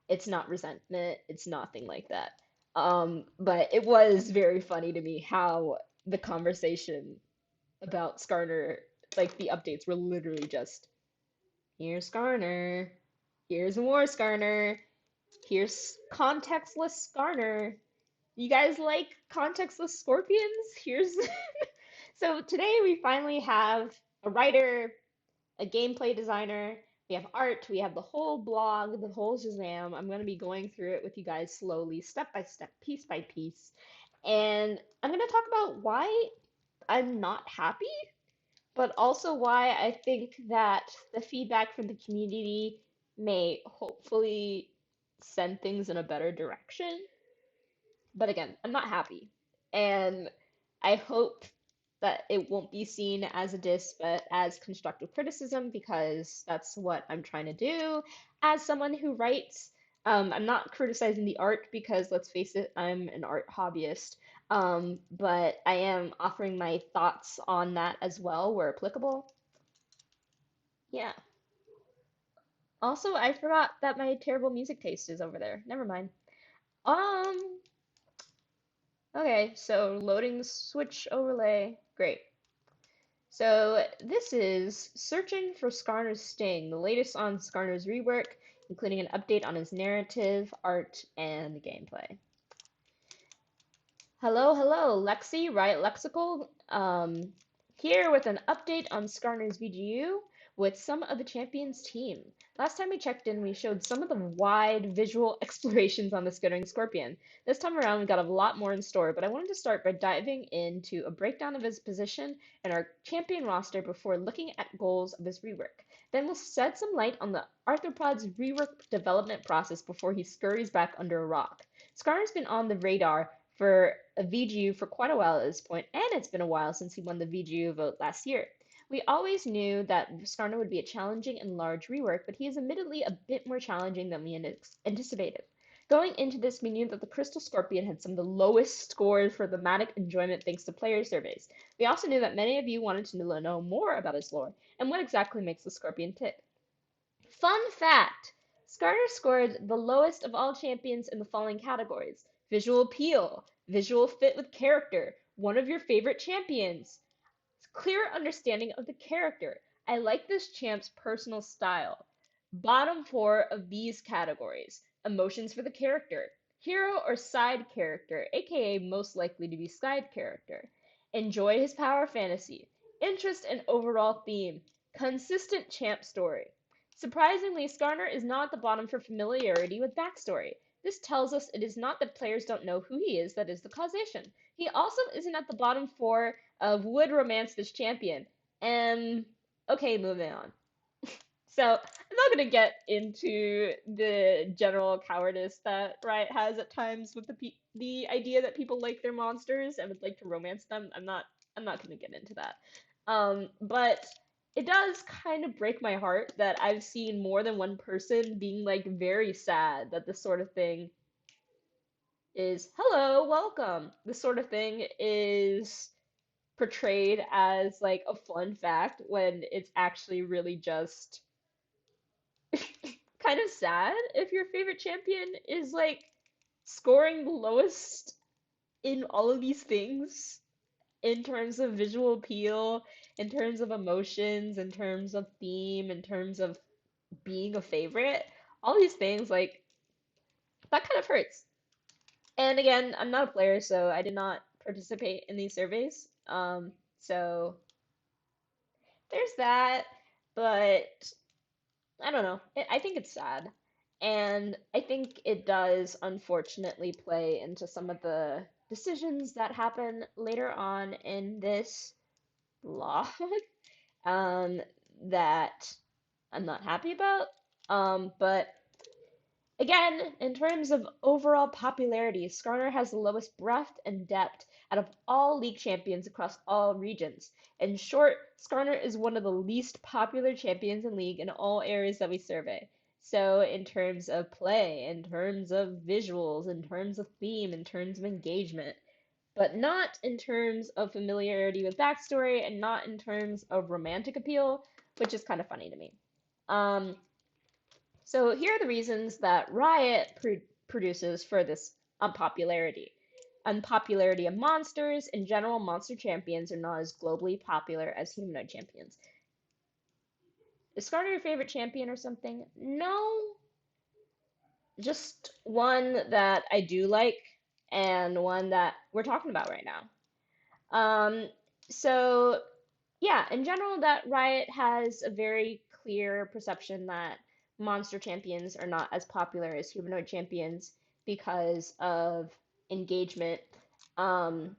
A: It's not resentment. It's nothing like that. But it was very funny to me how the conversation about Skarner, like the updates were literally just, here's Skarner, here's more Skarner, here's contextless Skarner. You guys like contextless scorpions? Here's So today we finally have a writer, a gameplay designer, we have art, we have the whole blog, the whole Shazam. I'm going to be going through it with you guys slowly, step by step, piece by piece. And I'm going to talk about why I'm not happy, but also why I think that the feedback from the community may hopefully send things in a better direction. But again, I'm not happy. And I hope that it won't be seen as a diss, but as constructive criticism, because that's what I'm trying to do as someone who writes. I'm not criticizing the art because, let's face it, I'm an art hobbyist. But I am offering my thoughts on that as well, where applicable. Yeah. Also, I forgot that my terrible music taste is over there. Never mind. Um, Okay, so loading the Switch overlay. Great. So this is Searching for Skarner's Sting, the latest on Skarner's rework, including an update on his narrative, art, and gameplay. Hello, hello, Lexi, right lexical. Here with an update on Skarner's VGU with some of the champions team. Last time we checked in, we showed some of the wide visual explorations on the skittering scorpion. This time around, we got a lot more in store, but I wanted to start by diving into a breakdown of his position and our champion roster before looking at goals of his rework. Then we'll shed some light on the arthropod's rework development process before he scurries back under a rock. Skarner's been on the radar for a VGU for quite a while at this point, and it's been a while since he won the VGU vote last year. We always knew that Skarner would be a challenging and large rework, but he is admittedly a bit more challenging than we anticipated. Going into this, we knew that the Crystal Scorpion had some of the lowest scores for thematic enjoyment thanks to player surveys. We also knew that many of you wanted to know more about his lore and what exactly makes the Scorpion tick. Fun fact! Skarner scored the lowest of all champions in the following categories: visual appeal, visual fit with character, one of your favorite champions, clear understanding of the character, I like this champ's personal style. Bottom four of these categories. Emotions for the character. Hero or side character, aka most likely to be side character. Enjoy his power fantasy. Interest and overall theme. Consistent champ story. Surprisingly, Skarner is not at the bottom for familiarity with backstory. This tells us it is not that players don't know who he is that is the causation. He also isn't at the bottom four of would romance this champion. Okay, moving on. So I'm not gonna get into the general cowardice that Riot has at times with the idea that people like their monsters and would like to romance them. I'm not gonna get into that. But it does kind of break my heart that I've seen more than one person being like very sad that this sort of thing is hello, welcome. This sort of thing is portrayed as like a fun fact when it's actually really just kind of sad if your favorite champion is like scoring the lowest in all of these things in terms of visual appeal, in terms of emotions, in terms of theme, in terms of being a favorite. All these things, like, that kind of hurts. And again, I'm not a player, so I did not participate in these surveys. So there's that, but I don't know. I think it's sad. And I think it does unfortunately play into some of the decisions that happen later on in this log um, that I'm not happy about. But again, in terms of overall popularity, Skarner has the lowest breadth and depth out of all league champions across all regions. In short, Skarner is one of the least popular champions in League in all areas that we survey. So, in terms of play, in terms of visuals, in terms of theme, in terms of engagement, but not in terms of familiarity with backstory and not in terms of romantic appeal, which is kind of funny to me. Um, so here are the reasons that Riot produces for this unpopularity. Unpopularity of monsters. In general, monster champions are not as globally popular as humanoid champions. Is Skarner your favorite champion or something? No, just one that I do like and one that we're talking about right now. Um, so yeah, in general, that Riot has a very clear perception that monster champions are not as popular as humanoid champions because of engagement um,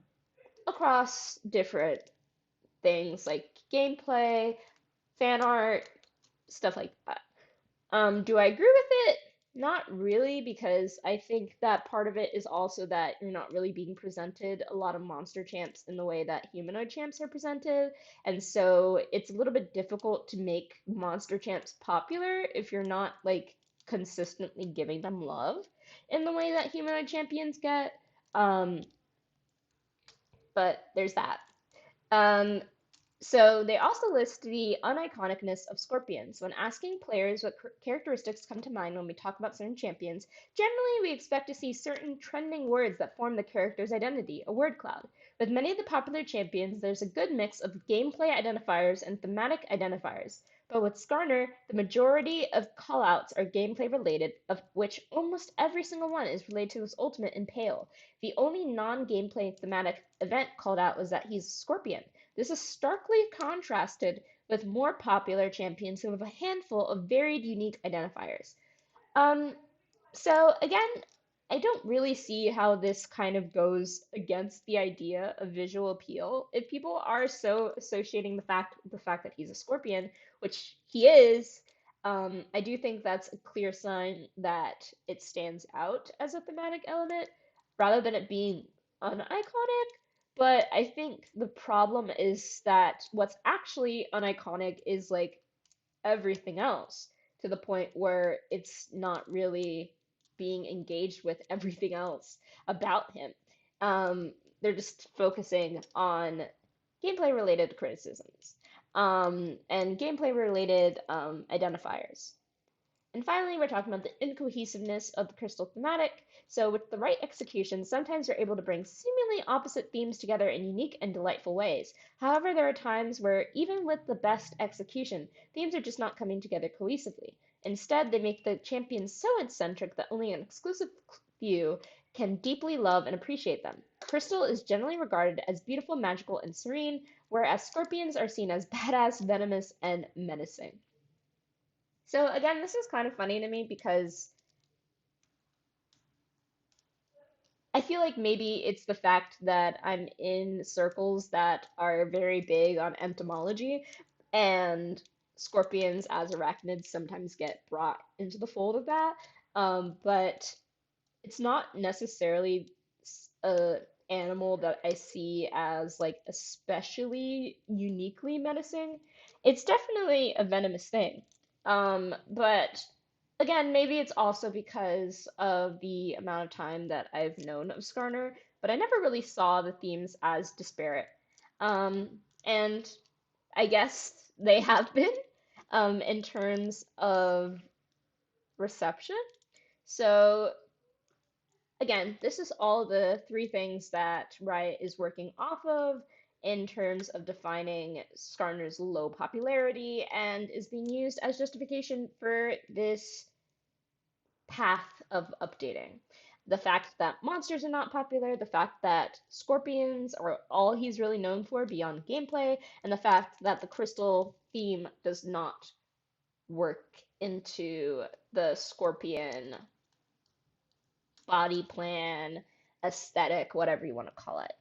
A: across different things like gameplay, fan art, stuff like that. Do I agree with it? Not really, because I think that part of it is also that you're not really being presented a lot of monster champs in the way that humanoid champs are presented. And so it's a little bit difficult to make monster champs popular if you're not like consistently giving them love in the way that humanoid champions get. Um, but there's that. Um, so they also list the uniconicness of scorpions. When asking players what characteristics come to mind when we talk about certain champions, generally we expect to see certain trending words that form the character's identity, a word cloud. With many of the popular champions, there's a good mix of gameplay identifiers and thematic identifiers. But with Skarner, the majority of callouts are gameplay related, of which almost every single one is related to his ultimate Impale. The only non-gameplay thematic event called out was that he's a scorpion. This is starkly contrasted with more popular champions who have a handful of varied unique identifiers. Um, so again, I don't really see how this kind of goes against the idea of visual appeal. If people are so associating the fact that he's a scorpion, which he is, I do think that's a clear sign that it stands out as a thematic element rather than it being uniconic. But I think the problem is that what's actually uniconic is like everything else to the point where it's not really being engaged with everything else about him. They're just focusing on gameplay related criticisms and gameplay related identifiers. And finally, we're talking about the incohesiveness of the crystal thematic. So, with the right execution, sometimes you're able to bring seemingly opposite themes together in unique and delightful ways. However, there are times where, even with the best execution, themes are just not coming together cohesively. Instead, they make the champions so eccentric that only an exclusive few can deeply love and appreciate them. Crystal is generally regarded as beautiful, magical, and serene, whereas scorpions are seen as badass, venomous, and menacing. So again, this is kind of funny to me because I feel like maybe it's the fact that I'm in circles that are very big on entomology, and scorpions as arachnids sometimes get brought into the fold of that. But it's not necessarily a animal that I see as like especially uniquely menacing. It's definitely a venomous thing. But again, maybe it's also because of the amount of time that I've known of Skarner, but I never really saw the themes as disparate. And I guess they have been in terms of reception. So again, this is all the three things that Riot is working off of in terms of defining Skarner's low popularity and is being used as justification for this path of updating. The fact that monsters are not popular, the fact that scorpions are all he's really known for beyond gameplay, and the fact that the crystal theme does not work into the scorpion body plan, aesthetic, whatever you want to call it.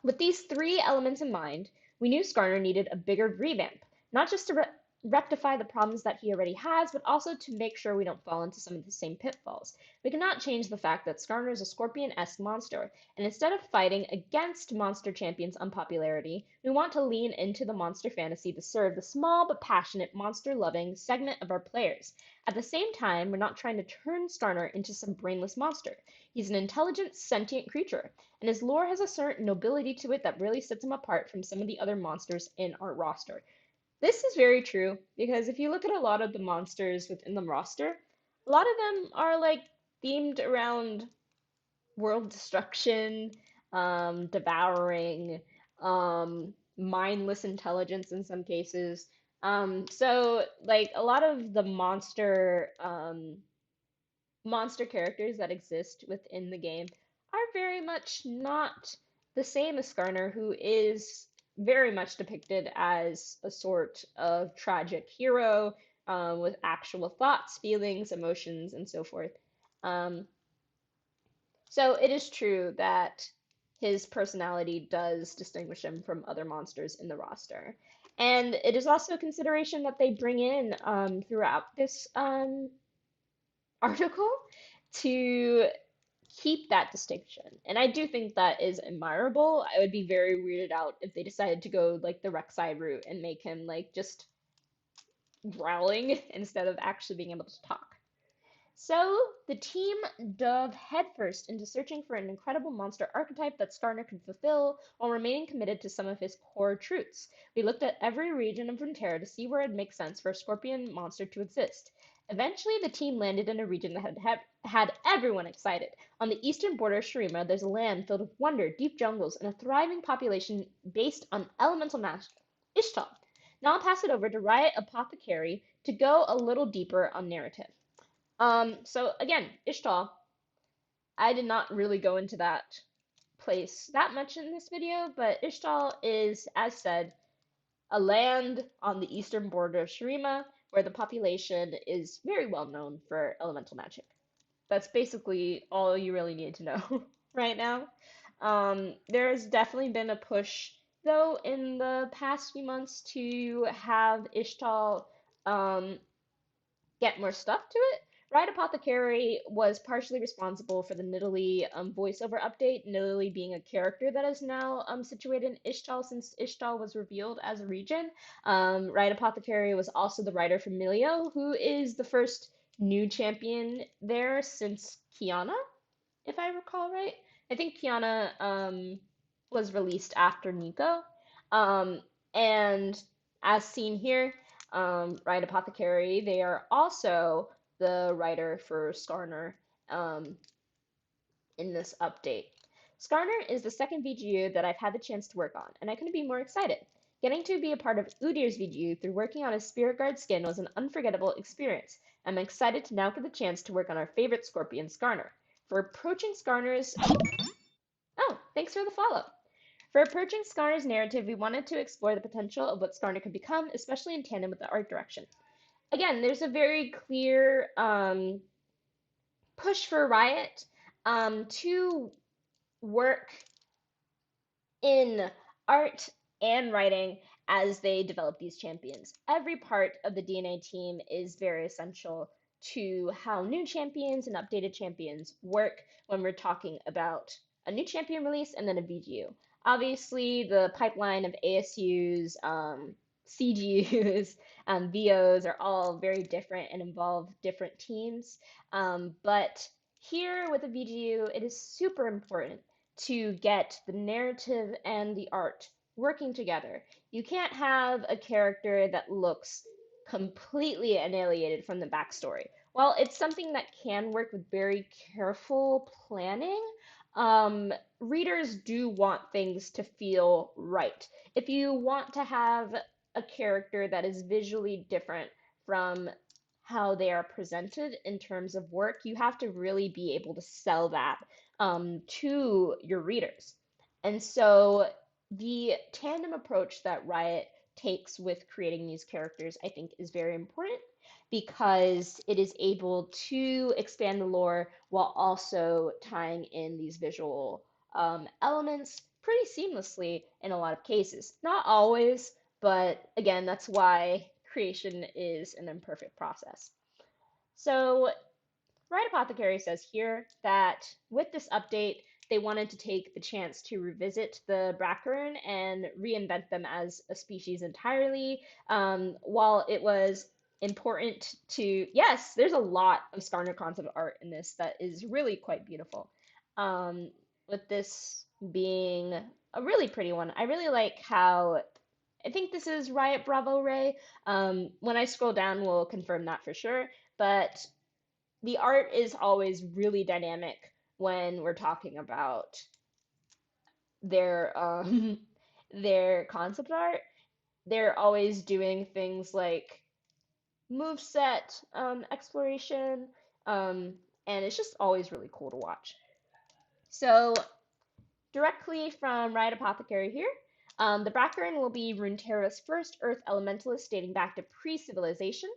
A: With these three elements in mind, we knew Skarner needed a bigger revamp, not just to rectify the problems that he already has, but also to make sure we don't fall into some of the same pitfalls. We cannot change the fact that Skarner is a scorpion-esque monster, and instead of fighting against Monster Champion's unpopularity, we want to lean into the monster fantasy to serve the small but passionate monster-loving segment of our players. At the same time, we're not trying to turn Skarner into some brainless monster. He's an intelligent, sentient creature, and his lore has a certain nobility to it that really sets him apart from some of the other monsters in our roster. This is very true because if you look at a lot of the monsters within the roster, a lot of them are like themed around world destruction, devouring, mindless intelligence in some cases. So like a lot of the monster characters that exist within the game are very much not the same as Skarner, who is very much depicted as a sort of tragic hero with actual thoughts, feelings, emotions, and so forth. Um, so it is true that his personality does distinguish him from other monsters in the roster. And it is also a consideration that they bring in throughout this article to keep that distinction. And I do think that is admirable. I would be very weirded out if they decided to go like the Rek'Sai route and make him like just growling instead of actually being able to talk. So the team dove headfirst into searching for an incredible monster archetype that Skarner could fulfill while remaining committed to some of his core truths. We looked at every region of Runeterra to see where it makes sense for a scorpion monster to exist. Eventually, the team landed in a region that had everyone excited. On the eastern border of Shurima, there's a land filled with wonder, deep jungles, and a thriving population based on elemental magic. Ishtal. Now I'll pass it over to Riot Apothecary to go a little deeper on narrative. So again, Ishtal, I did not really go into that place that much in this video, but Ishtal is, as said, a land on the eastern border of Shurima where the population is very well known for elemental magic. That's basically all you really need to know right now. There's definitely been a push, though, in the past few months to have Ishtal um, get more stuff to it. Ride Apothecary was partially responsible for the Nidalee voiceover update, Nidalee being a character that is now situated in Ishtal since Ishtal was revealed as a region. Ride Apothecary was also the writer for Milio, who is the first new champion there since Kiana, if I recall right. I think Kiana was released after Nico. Um, and as seen here, Riot Apothecary. They are also the writer for Skarner um, in this update. Skarner is the second VGU that I've had the chance to work on, and I couldn't be more excited. Getting to be a part of Udir's VGU through working on his Spirit Guard skin was an unforgettable experience. I'm excited to now get the chance to work on our favorite Scorpion, Skarner. For approaching Skarner's... Oh, thanks for the follow. For approaching Skarner's narrative, we wanted to explore the potential of what Skarner could become, especially in tandem with the art direction. Again, there's a very clear push for Riot to work in art and writing as they develop these champions. Every part of the DNA team is very essential to how new champions and updated champions work when we're talking about a new champion release and then a VGU. Obviously, the pipeline of ASUs, CGUs, VOs are all very different and involve different teams. But here with a VGU, it is super important to get the narrative and the art working together. You can't have a character that looks completely annihilated from the backstory. While it's something that can work with very careful planning, readers do want things to feel right. If you want to have a character that is visually different from how they are presented in terms of work, you have to really be able to sell that to your readers. And so the tandem approach that Riot takes with creating these characters, I think, is very important because it is able to expand the lore while also tying in these visual elements pretty seamlessly in a lot of cases. Not always, but again, that's why creation is an imperfect process. So Right Apothecary says here that with this update, they wanted to take the chance to revisit the Brackern and reinvent them as a species entirely. While it was important to, yes, there's a lot of Skarner concept art in this that is really quite beautiful. Um, with this being a really pretty one, I really like how I think this is Riot Bravo Ray. When I scroll down, we'll confirm that for sure. But the art is always really dynamic when we're talking about their their concept art. They're always doing things like moveset exploration, and it's just always really cool to watch. So directly from Riot Apothecary here. The Brackern will be Runeterra's first Earth elementalist dating back to pre-civilization.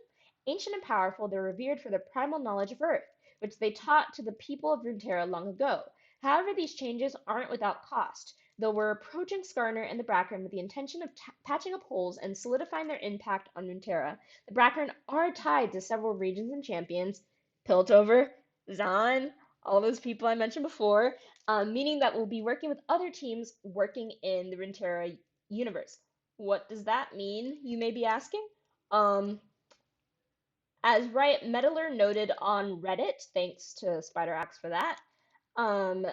A: Ancient and powerful, they're revered for their primal knowledge of Earth, which they taught to the people of Runeterra long ago. However, these changes aren't without cost, though we're approaching Skarner and the Brackern with the intention of patching up holes and solidifying their impact on Runeterra. The Brackern are tied to several regions and champions, Piltover, Zaan, all those people I mentioned before, meaning that we'll be working with other teams working in the Runeterra universe. What does that mean, you may be asking? Um, as Riot Meddler noted on Reddit, thanks to Spider Axe for that, um,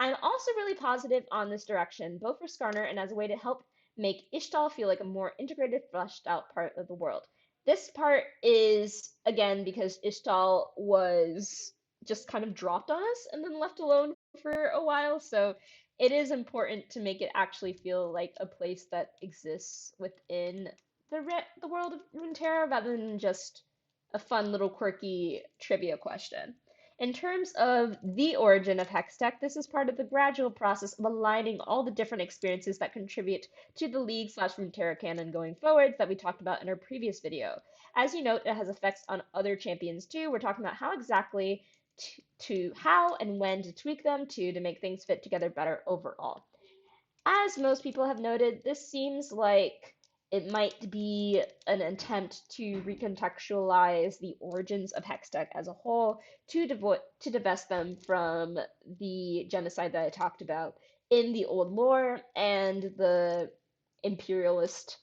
A: I'm also really positive on this direction, both for Skarner and as a way to help make Ishtal feel like a more integrated, fleshed out part of the world. This part is, again, because Ishtal was just kind of dropped on us and then left alone for a while, so it is important to make it actually feel like a place that exists within the world of Runeterra rather than just a fun little quirky trivia question. In terms of the origin of Hextech, this is part of the gradual process of aligning all the different experiences that contribute to the League slash Runeterra canon going forwards that we talked about in our previous video. As you note, it has effects on other champions too. We're talking about how exactly to how and when to tweak them to make things fit together better overall. As most people have noted, this seems like it might be an attempt to recontextualize the origins of Hextech as a whole to divest them from the genocide that I talked about in the old lore and the imperialist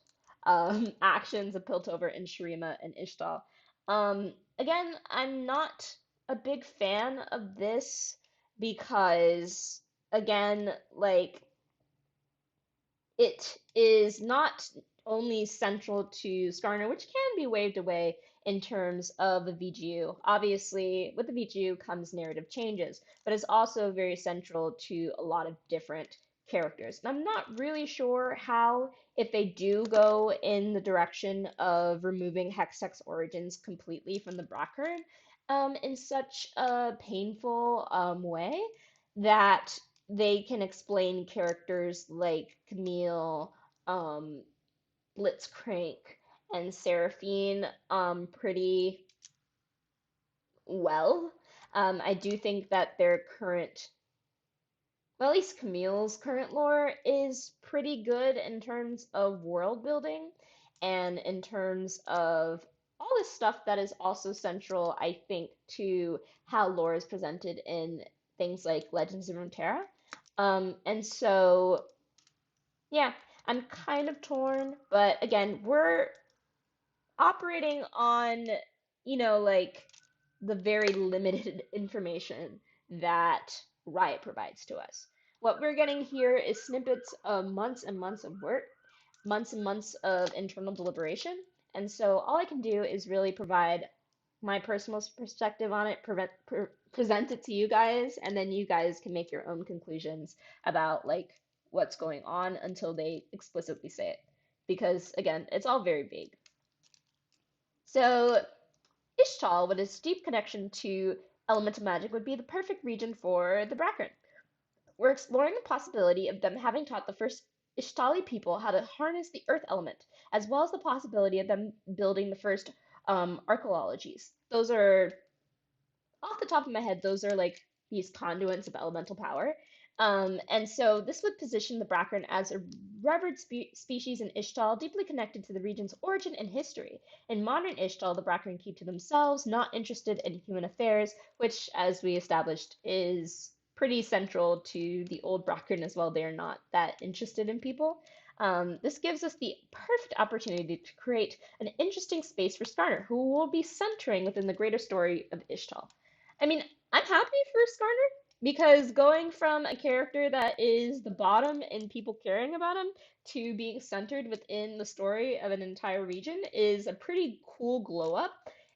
A: actions of Piltover and Shurima and Ishtal. Again, I'm not a big fan of this because, again, like, it is not only central to Skarner, which can be waved away in terms of the VGU. Obviously, with the VGU comes narrative changes, but it's also very central to a lot of different characters. And I'm not really sure how, if they do go in the direction of removing Hextech's origins completely from the Brockern, in such a painful way that they can explain characters like Camille, um, Blitzcrank, and Seraphine pretty well. I do think that their current, well, at least Camille's current lore is pretty good in terms of world building and in terms of all this stuff that is also central, I think, to how lore is presented in things like Legends of Runeterra. And so, yeah, I'm kind of torn, but again, we're operating on, like the very limited information that Riot provides to us. What we're getting here is snippets of months and months of work, months and months of internal deliberation. And so all I can do is really provide my personal perspective on it, present it to you guys, and then you guys can make your own conclusions about like what's going on until they explicitly say it. Because again, it's all very vague. So Ishtal, with its deep connection to elemental magic, would be the perfect region for the Brackern. We're exploring the possibility of them having taught the first Ishtali people how to harness the earth element, as well as the possibility of them building the first archaeologies. Those are off the top of my head, those are like these conduits of elemental power. And so this would position the Brackern as a revered species in Ishtal, deeply connected to the region's origin and history. In modern Ishtal, the Brackern keep to themselves, not interested in human affairs, which, as we established, is pretty central to the old Brackern as well. They are not that interested in people. This gives us the perfect opportunity to create an interesting space for Skarner, who will be centering within the greater story of Ishtal. I mean, I'm happy for Skarner because going from a character that is the bottom in people caring about him to being centered within the story of an entire region is a pretty cool glow up.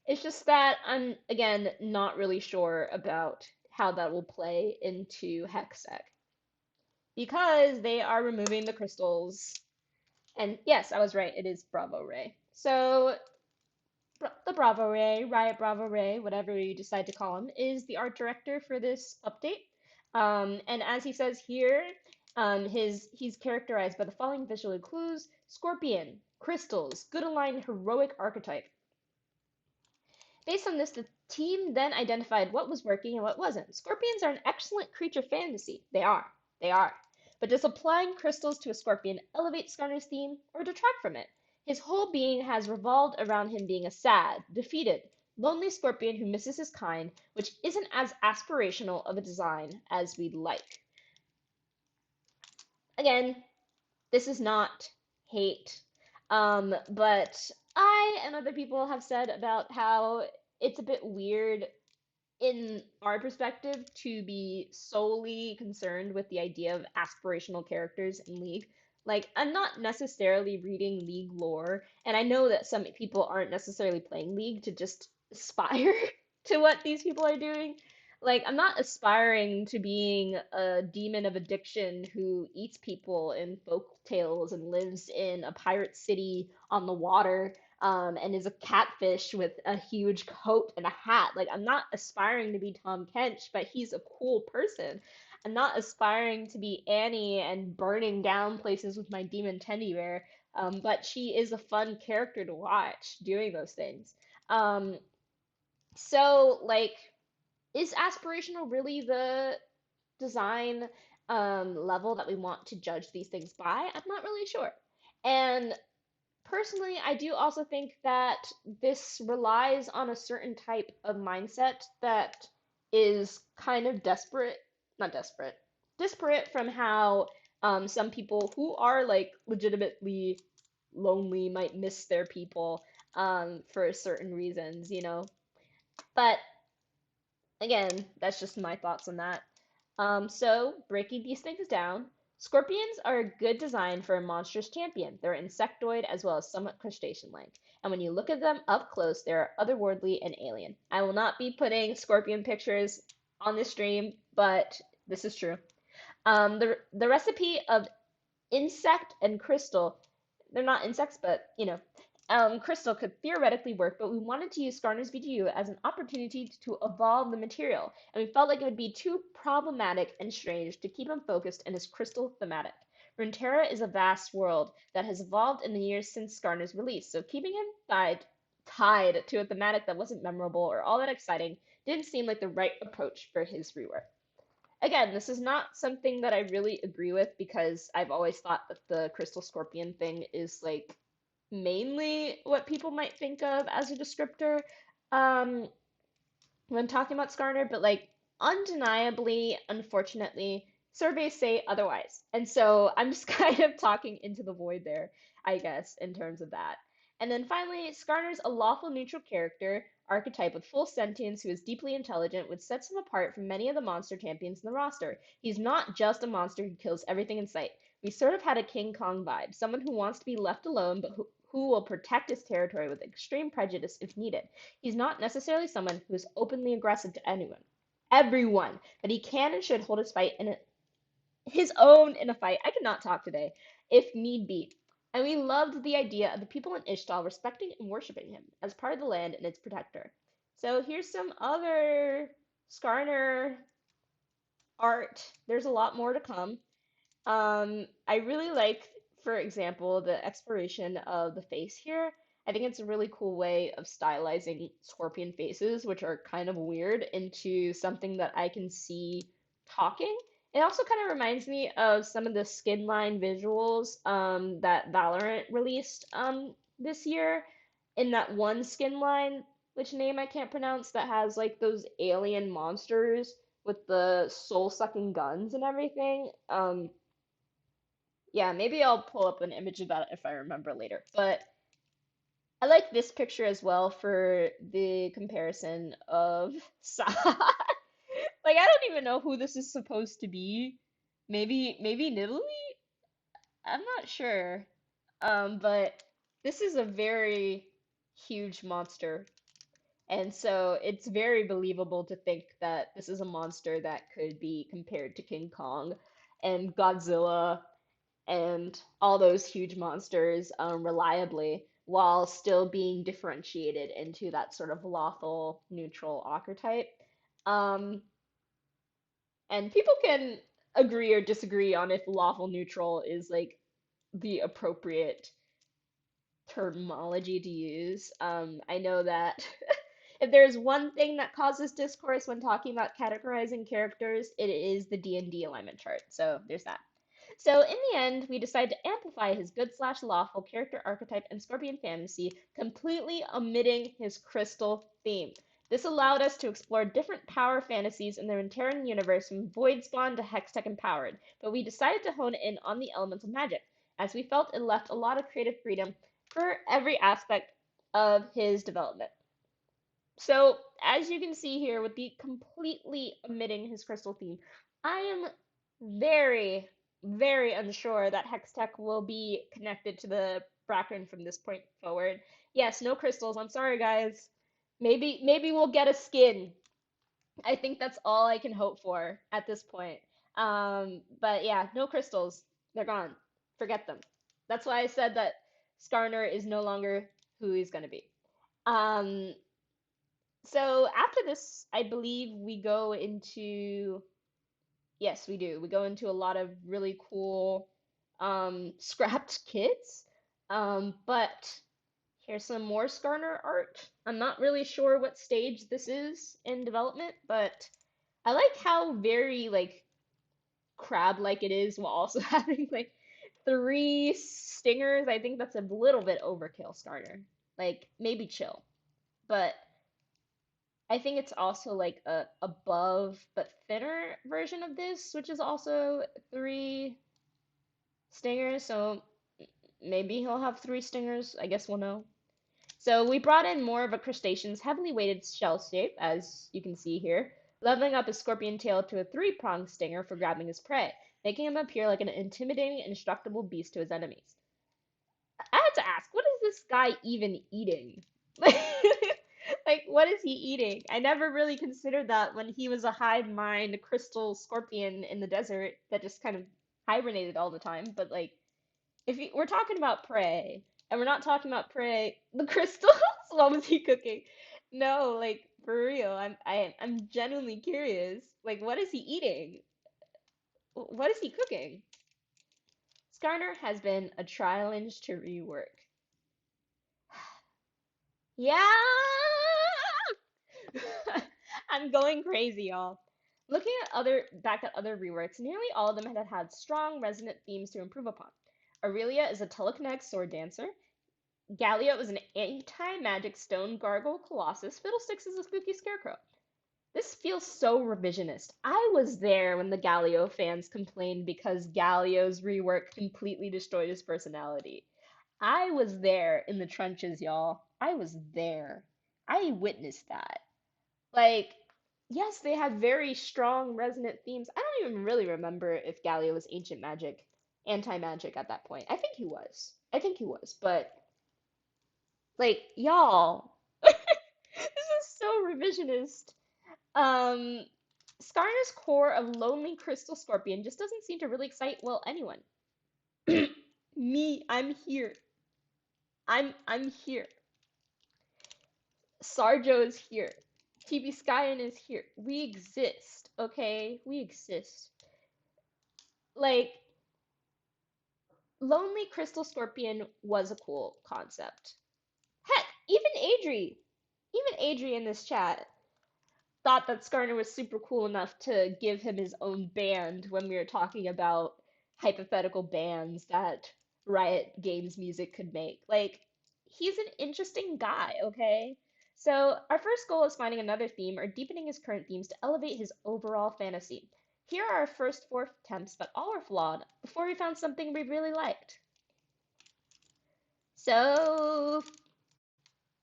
A: It's just that I'm, again, not really sure about how that will play into Hextech because they are removing the crystals. And yes, I was right, it is Bravo Ray. So the Bravo Ray, Riot Bravo Ray, whatever you decide to call him, is the art director for this update. And as he says here, he's characterized by the following visual clues: Scorpion, crystals, good aligned heroic archetype. Based on this, the team then identified what was working and what wasn't. Scorpions are an excellent creature fantasy. They are. They are. But does applying crystals to a scorpion elevate Skarner's theme or detract from it? His whole being has revolved around him being a sad, defeated, lonely scorpion who misses his kind, which isn't as aspirational of a design as we'd like. Again, this is not hate. But I and other people have said about how it's a bit weird in our perspective to be solely concerned with the idea of aspirational characters in League. Like, I'm not necessarily reading League lore, and I know that some people aren't necessarily playing League to just aspire to what these people are doing. Like, I'm not aspiring to being a demon of addiction who eats people in folk tales and lives in a pirate city on the water, and is a catfish with a huge coat and a hat. Like, I'm not aspiring to be Tom Kench, but he's a cool person. I'm not aspiring to be Annie and burning down places with my demon teddy bear, but she is a fun character to watch doing those things. Um, so, like, is aspirational really the design level that we want to judge these things by? I'm not really sure. And personally, I do also think that this relies on a certain type of mindset that is kind of desperate, not desperate, disparate from how some people who are like legitimately lonely might miss their people for certain reasons. But again, that's just my thoughts on that. So breaking these things down, Scorpions are a good design for a monstrous champion. They're insectoid as well as somewhat crustacean-like, and when you look at them up close, they are otherworldly and alien. I will not be putting scorpion pictures on this stream, but this is true. The recipe of insect and crystal, they're not insects, but crystal could theoretically work, but we wanted to use Skarner's VGU as an opportunity to evolve the material, and we felt like it would be too problematic and strange to keep him focused in his crystal thematic. Runeterra is a vast world that has evolved in the years since Skarner's release, so keeping him tied to a thematic that wasn't memorable or all that exciting didn't seem like the right approach for his rework. Again, this is not something that I really agree with because I've always thought that the Crystal Scorpion thing is like mainly what people might think of as a descriptor um, when talking about Skarner, but like undeniably, unfortunately, surveys say otherwise. And so I'm just kind of talking into the void there, I guess, in terms of that. And then finally, Skarner's a lawful neutral character archetype with full sentience who is deeply intelligent, which sets him apart from many of the monster champions in the roster. He's not just a monster who kills everything in sight. We sort of had a King Kong vibe, someone who wants to be left alone, but who will protect his territory with extreme prejudice if needed. He's not necessarily someone who is openly aggressive to everyone, but he can and should hold his own in a fight. I cannot talk today, if need be. And we loved the idea of the people in Ishtal respecting and worshiping him as part of the land and its protector. So here's some other Skarner art. There's a lot more to come. I really like, for example, the exploration of the face here. I think it's a really cool way of stylizing scorpion faces, which are kind of weird, into something that I can see talking. It also kind of reminds me of some of the skin line visuals that Valorant released this year. In that one skin line, which name I can't pronounce, that has like those alien monsters with the soul-sucking guns and everything. Yeah, maybe I'll pull up an image of that if I remember later. But I like this picture as well for the comparison of Sa. Like I don't even know who this is supposed to be. Maybe Nidalee? I'm not sure. But this is a very huge monster. And so it's very believable to think that this is a monster that could be compared to King Kong and Godzilla and all those huge monsters reliably while still being differentiated into that sort of lawful neutral archetype. Um, and people can agree or disagree on if lawful neutral is like the appropriate terminology to use. I know that if there's one thing that causes discourse when talking about categorizing characters, it is the D&D alignment chart. So there's that. So in the end, we decide to amplify his good/lawful character archetype and Scorpion fantasy, completely omitting his crystal theme. This allowed us to explore different power fantasies in the Runeterran universe from Voidspawn to Hextech Empowered, but we decided to hone in on the elements of magic, as we felt it left a lot of creative freedom for every aspect of his development. So, as you can see here, with the completely omitting his crystal theme, I am very, very unsure that Hextech will be connected to the Bracken from this point forward. Yes, no crystals. I'm sorry, guys. Maybe we'll get a skin. I think that's all I can hope for at this point. But yeah, no crystals. They're gone. Forget them. That's why I said that Skarner is no longer who he's gonna be. Um, so after this, I believe we go into, yes, we do. We go into a lot of really cool scrapped kits. But here's some more Skarner art. I'm not really sure what stage this is in development, but I like how very like crab-like it is while also having like three stingers. I think that's a little bit overkill, Skarner. Like maybe chill. But I think it's also like a above but thinner version of this, which is also three stingers. So maybe he'll have three stingers. I guess we'll know. So we brought in more of a crustacean's heavily weighted shell shape, as you can see here, leveling up his scorpion tail to a three-pronged stinger for grabbing his prey. making him appear like an intimidating, indestructible beast to his enemies. I had to ask, what is this guy even eating? Like, what is he eating? I never really considered that when he was a hive mind crystal scorpion in the desert that just kind of hibernated all the time. But like, if we're talking about prey, and we're not talking about prey, the crystals, what was he cooking? No, like for real, I'm genuinely curious. Like, what is he eating? What is he cooking? Skarner has been a challenge to rework. Yeah! I'm going crazy, y'all. Looking at other reworks, nearly all of them had strong, resonant themes to improve upon. Aurelia is a telekinetic sword dancer. Gallia was an anti-magic stone gargoyle colossus. Fiddlesticks is a spooky scarecrow. This feels so revisionist. I was there when the Gallio fans complained because Gallio's rework completely destroyed his personality. I was there in the trenches, y'all. I was there. I witnessed that. Like, yes, they had very strong, resonant themes. I don't even really remember if Gallia was ancient magic, anti-magic at that point. I think he was. I think he was. But, like, y'all, this is so revisionist. Um, Skarner's core of lonely crystal scorpion just doesn't seem to really excite, well, anyone. Me, I'm here. I'm here. Sarjo is here. TB Skyen is here. We exist, okay? We exist. Like, Lonely Crystal Scorpion was a cool concept. Heck, even Adri in this chat thought that Skarner was super cool enough to give him his own band when we were talking about hypothetical bands that Riot Games music could make. Like, he's an interesting guy, okay? So, our first goal is finding another theme or deepening his current themes to elevate his overall fantasy. Here are our first four attempts, but all were flawed before we found something we really liked. So,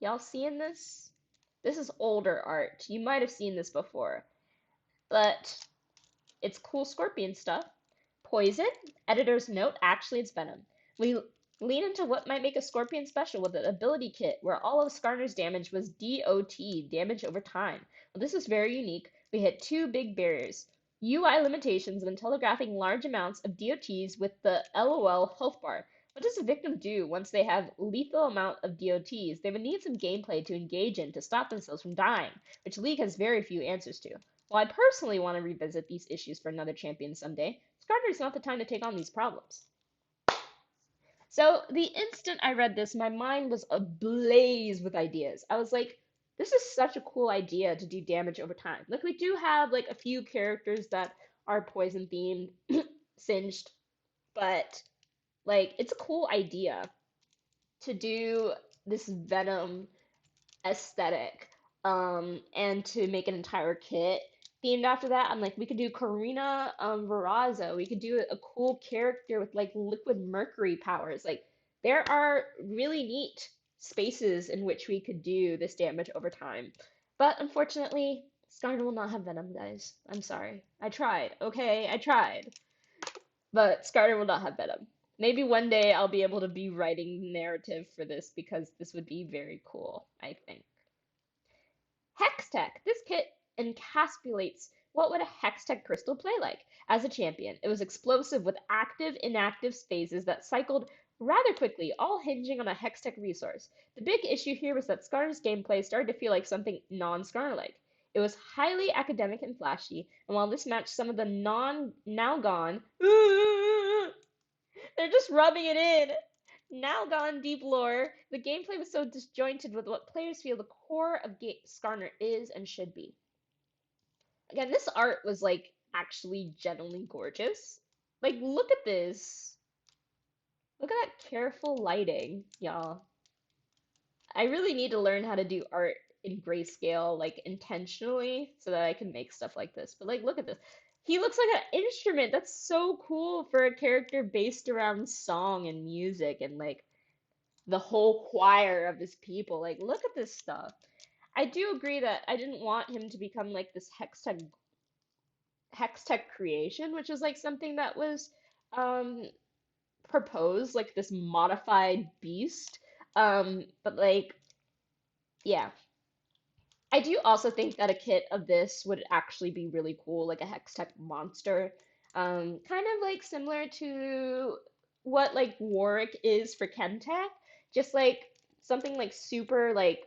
A: y'all seeing this? This is older art. You might have seen this before, but it's cool scorpion stuff. Poison. Editor's note, actually it's venom. We lean into what might make a scorpion special with an ability kit where all of Skarner's damage was DOT, damage over time. Well, this is very unique. We hit two big barriers. UI limitations when telegraphing large amounts of DOTs with the LOL health bar. What does a victim do once they have lethal amount of DOTs? They would need some gameplay to engage in to stop themselves from dying, which League has very few answers to. While I personally want to revisit these issues for another champion someday, Skarner is not the time to take on these problems. So the instant I read this, my mind was ablaze with ideas. I was like, this is such a cool idea to do damage over time. Like we do have like a few characters that are poison themed, singed, but like it's a cool idea to do this venom aesthetic and to make an entire kit themed after that. I'm like, we could do Karina Verrazzo. We could do a cool character with like liquid mercury powers. Like there are really neat spaces in which we could do this damage over time. But unfortunately, Skarner will not have venom, guys. I'm sorry. I tried, okay? I tried. But Skarner will not have venom. Maybe one day I'll be able to be writing narrative for this because this would be very cool, I think. Hextech. This kit encapsulates what would a Hextech crystal play like as a champion. It was explosive with active, inactive phases that cycled rather quickly, all hinging on a Hextech resource. The big issue here was that Skarner's gameplay started to feel like something non-Skarner-like. It was highly academic and flashy, and while this matched some of the now gone, they're just rubbing it in. Now gone deep lore, the gameplay was so disjointed with what players feel the core of Skarner is and should be. Again, this art was like actually genuinely gorgeous. Like, look at this. Look at that careful lighting, y'all. I really need to learn how to do art in grayscale, like intentionally, so that I can make stuff like this. But like, look at this. He looks like an instrument. That's so cool for a character based around song and music and like the whole choir of his people. Like, look at this stuff. I do agree that I didn't want him to become like this Hextech. Hex Tech creation, which is like something that was um proposed, like this modified beast. But like, yeah. I do also think that a kit of this would actually be really cool, like a hex tech monster. Kind of like similar to what like Warwick is for Chemtech, just like something like super like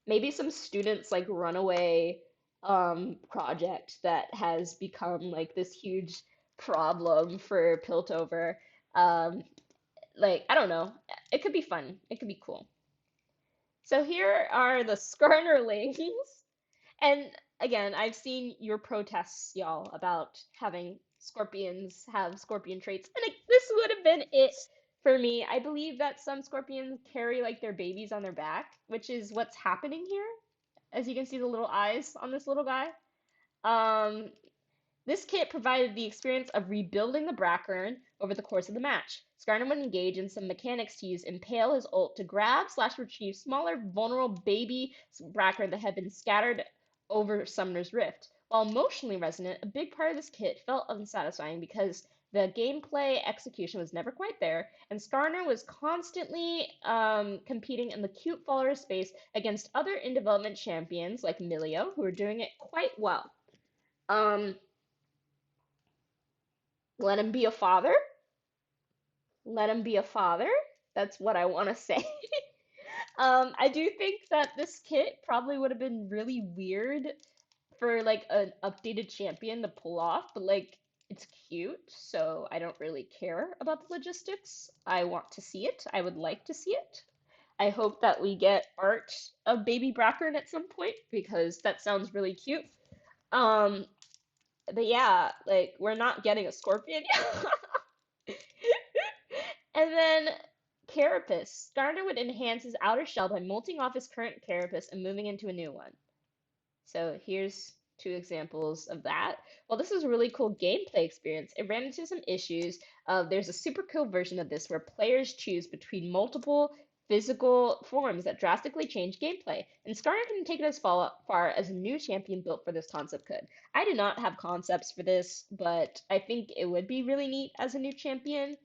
A: maybe some students like runaway project that has become like this huge problem for Piltover. Um, like I don't know, it could be fun. It could be cool. So here are the Skarnerlings. And again, I've seen your protests, y'all, about having scorpions have scorpion traits, and this would have been it for me. I believe that some scorpions carry like their babies on their back, which is what's happening here. As you can see, the little eyes on this little guy. Um, this kit provided the experience of rebuilding the Brackern over the course of the match. Skarner would engage in some mechanics to use Impale his ult to grab slash retrieve smaller, vulnerable baby Brackern that had been scattered over Summoner's Rift. While emotionally resonant, a big part of this kit felt unsatisfying because the gameplay execution was never quite there, and Skarner was constantly competing in the cute follower space against other in development champions like Milio, who were doing it quite well. Um, Let him be a father. Let him be a father. That's what I want to say. I do think that this kit probably would have been really weird for like an updated champion to pull off, but like it's cute, so I don't really care about the logistics. I want to see it. I would like to see it. I hope that we get art of Baby Brackern at some point because that sounds really cute. Um, but yeah, like we're not getting a scorpion. And then Carapace. Skarner would enhance his outer shell by molting off his current carapace and moving into a new one. So here's two examples of that. Well, this is a really cool gameplay experience. It ran into some issues. There's a super cool version of this where players choose between multiple physical forms that drastically change gameplay. And Skarner can take it as far as a new champion built for this concept could. I do not have concepts for this, but I think it would be really neat as a new champion.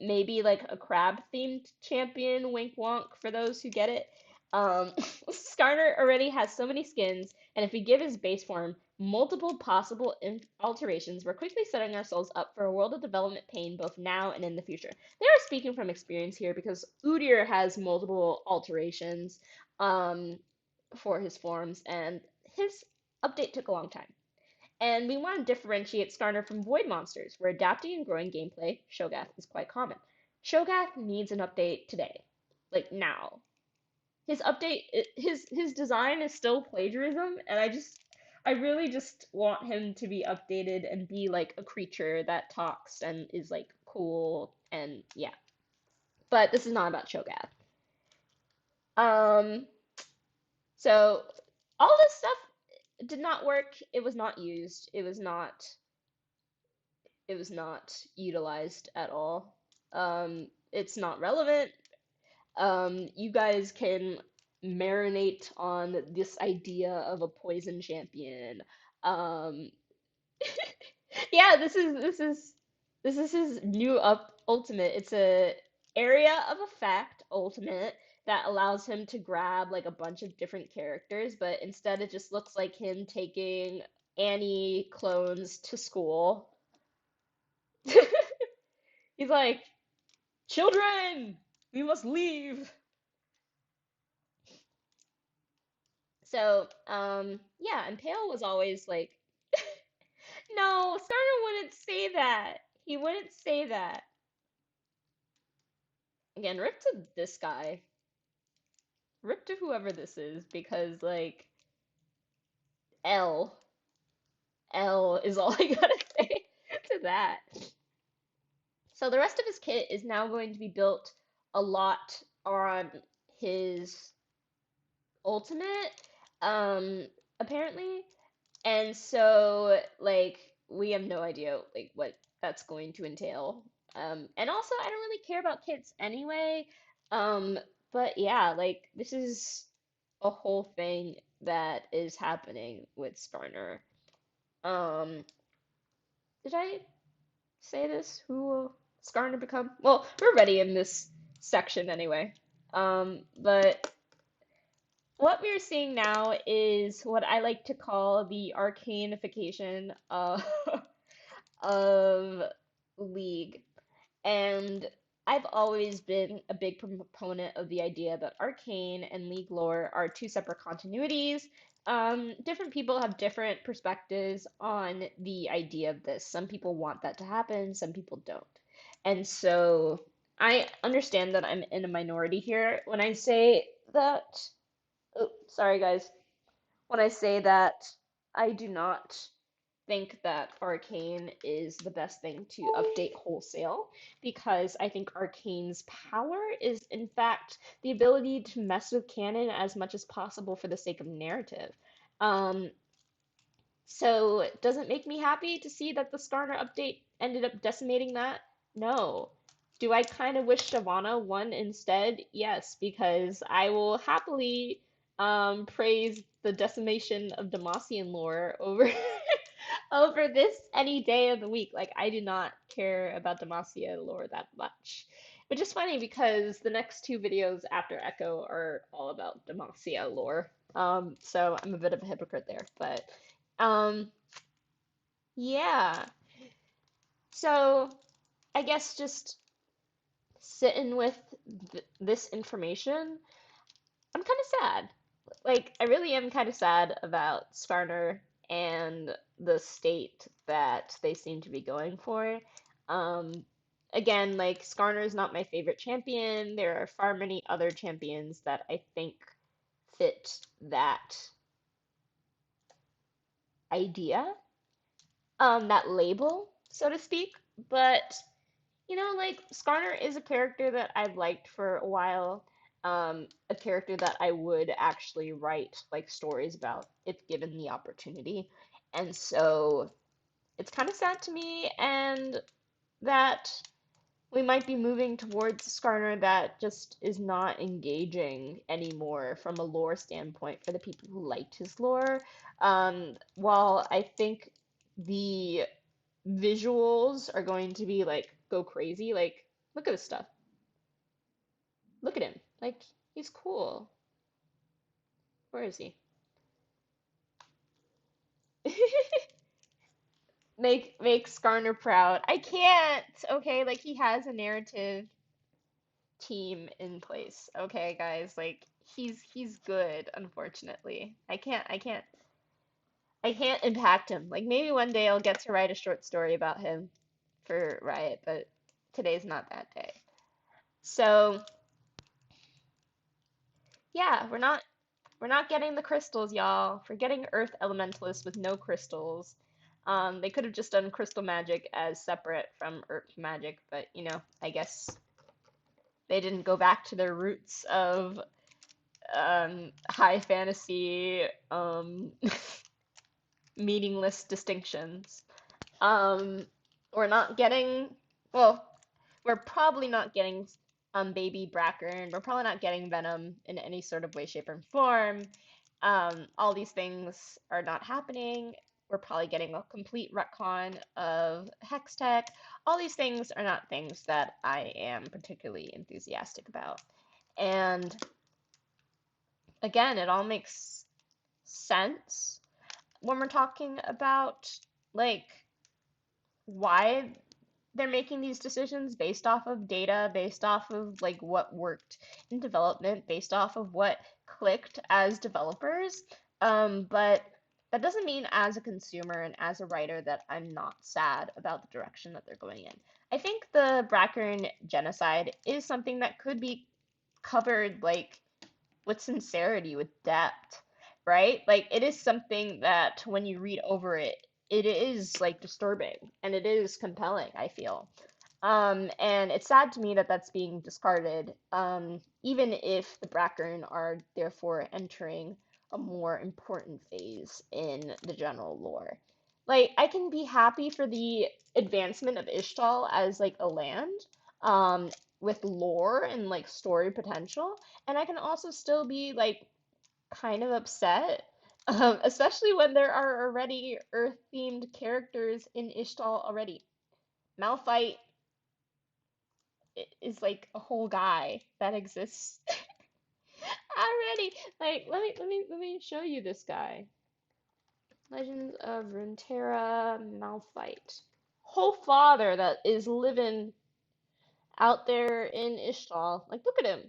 A: Maybe like a crab themed champion, wink wonk for those who get it. Skarner already has so many skins, and if we give his base form multiple possible alterations, we're quickly setting ourselves up for a world of development pain both now and in the future. They are speaking from experience here because Udyr has multiple alterations um, for his forms, and his update took a long time. And we want to differentiate Skarner from Void monsters, where adapting and growing gameplay, Shogath, is quite common. Shogath needs an update today, like now. His update, his design is still plagiarism, and I really just want him to be updated and be like a creature that talks and is like cool and yeah. But this is not about Shogath. Um, so all this stuff did not work. It was not used. It was not utilized at all. It's not relevant. You guys can marinate on this idea of a poison champion. Um, yeah, this is his new ultimate. It's a area of effect ultimate that allows him to grab like a bunch of different characters, but instead it just looks like him taking Annie clones to school. He's like, "Children, we must leave." So, yeah, and Pale was always like, no, Starter wouldn't say that. He wouldn't say that. Again, rip to this guy. Rip to whoever this is, because, like, L. L is all I gotta say to that. So the rest of his kit is now going to be built a lot on his ultimate, um, apparently. And so, like, we have no idea like what that's going to entail. And also, I don't really care about kits anyway. Um, but yeah, like this is a whole thing that is happening with Skarner. Um, did I say this? Who will Skarner become? Well, we're ready in this section anyway. But what we're seeing now is what I like to call the arcanification of League. And I've always been a big proponent of the idea that Arcane and League lore are two separate continuities. Different people have different perspectives on the idea of this. Some people want that to happen, some people don't. And so I understand that I'm in a minority here when I say that. Oh, sorry, guys. When I say that I do not think that Arcane is the best thing to update wholesale because I think Arcane's power is, in fact, the ability to mess with canon as much as possible for the sake of narrative. Um, so does it make me happy to see that the Skarner update ended up decimating that? No. Do I kind of wish Shyvana won instead? Yes, because I will happily praise the decimation of Demacian lore over over this any day of the week. Like I do not care about Demacia lore that much. Which is funny because the next two videos after Echo are all about Demacia lore. So I'm a bit of a hypocrite there, but um, yeah. So I guess just sitting with this information, I'm kind of sad. Like, I really am kind of sad about Skarner and the state that they seem to be going for. Um, Again, like, Skarner is not my favorite champion. There are far many other champions that I think fit that idea, that label, so to speak. But like Skarner is a character that I've liked for a while. A character that I would actually write like stories about if given the opportunity. And so it's kind of sad to me and that we might be moving towards a Skarner that just is not engaging anymore from a lore standpoint for the people who liked his lore. While I think the visuals are going to be like go crazy. Like, look at this stuff. Look at him. Like, he's cool. Where is he? Make Skarner proud. I can't. Okay, like he has a narrative team in place. Okay, guys, like he's good, unfortunately. I can't impact him. Like maybe one day I'll get to write a short story about him for Riot, but today's not that day. So, yeah, we're not getting the crystals, y'all. We're getting Earth Elementalists with no crystals. They could have just done crystal magic as separate from Earth magic, but I guess they didn't go back to their roots of high fantasy meaningless distinctions. Um, we're not getting, well, we're probably not getting baby Brackern. We're probably not getting Venom in any sort of way, shape, or form. All these things are not happening. We're probably getting a complete retcon of Hextech. All these things are not things that I am particularly enthusiastic about. And again, it all makes sense when we're talking about like why they're making these decisions based off of data, based off of like what worked in development, based off of what clicked as developers. But that doesn't mean as a consumer and as a writer that I'm not sad about the direction that they're going in. I think the Brackern genocide is something that could be covered like with sincerity, with depth, right? Like it is something that when you read over it, it is like disturbing and it is compelling, I feel. And it's sad to me that that's being discarded, even if the Brackern are therefore entering a more important phase in the general lore. Like, I can be happy for the advancement of Ishtal as like a land, um, with lore and like story potential, and I can also still be like kind of upset Especially when there are already Earth-themed characters in Ishtal already. Malphite is like a whole guy that exists already. Like, let me show you this guy. Legends of Runeterra Malphite. Whole father that is living out there in Ishtal. Like, look at him.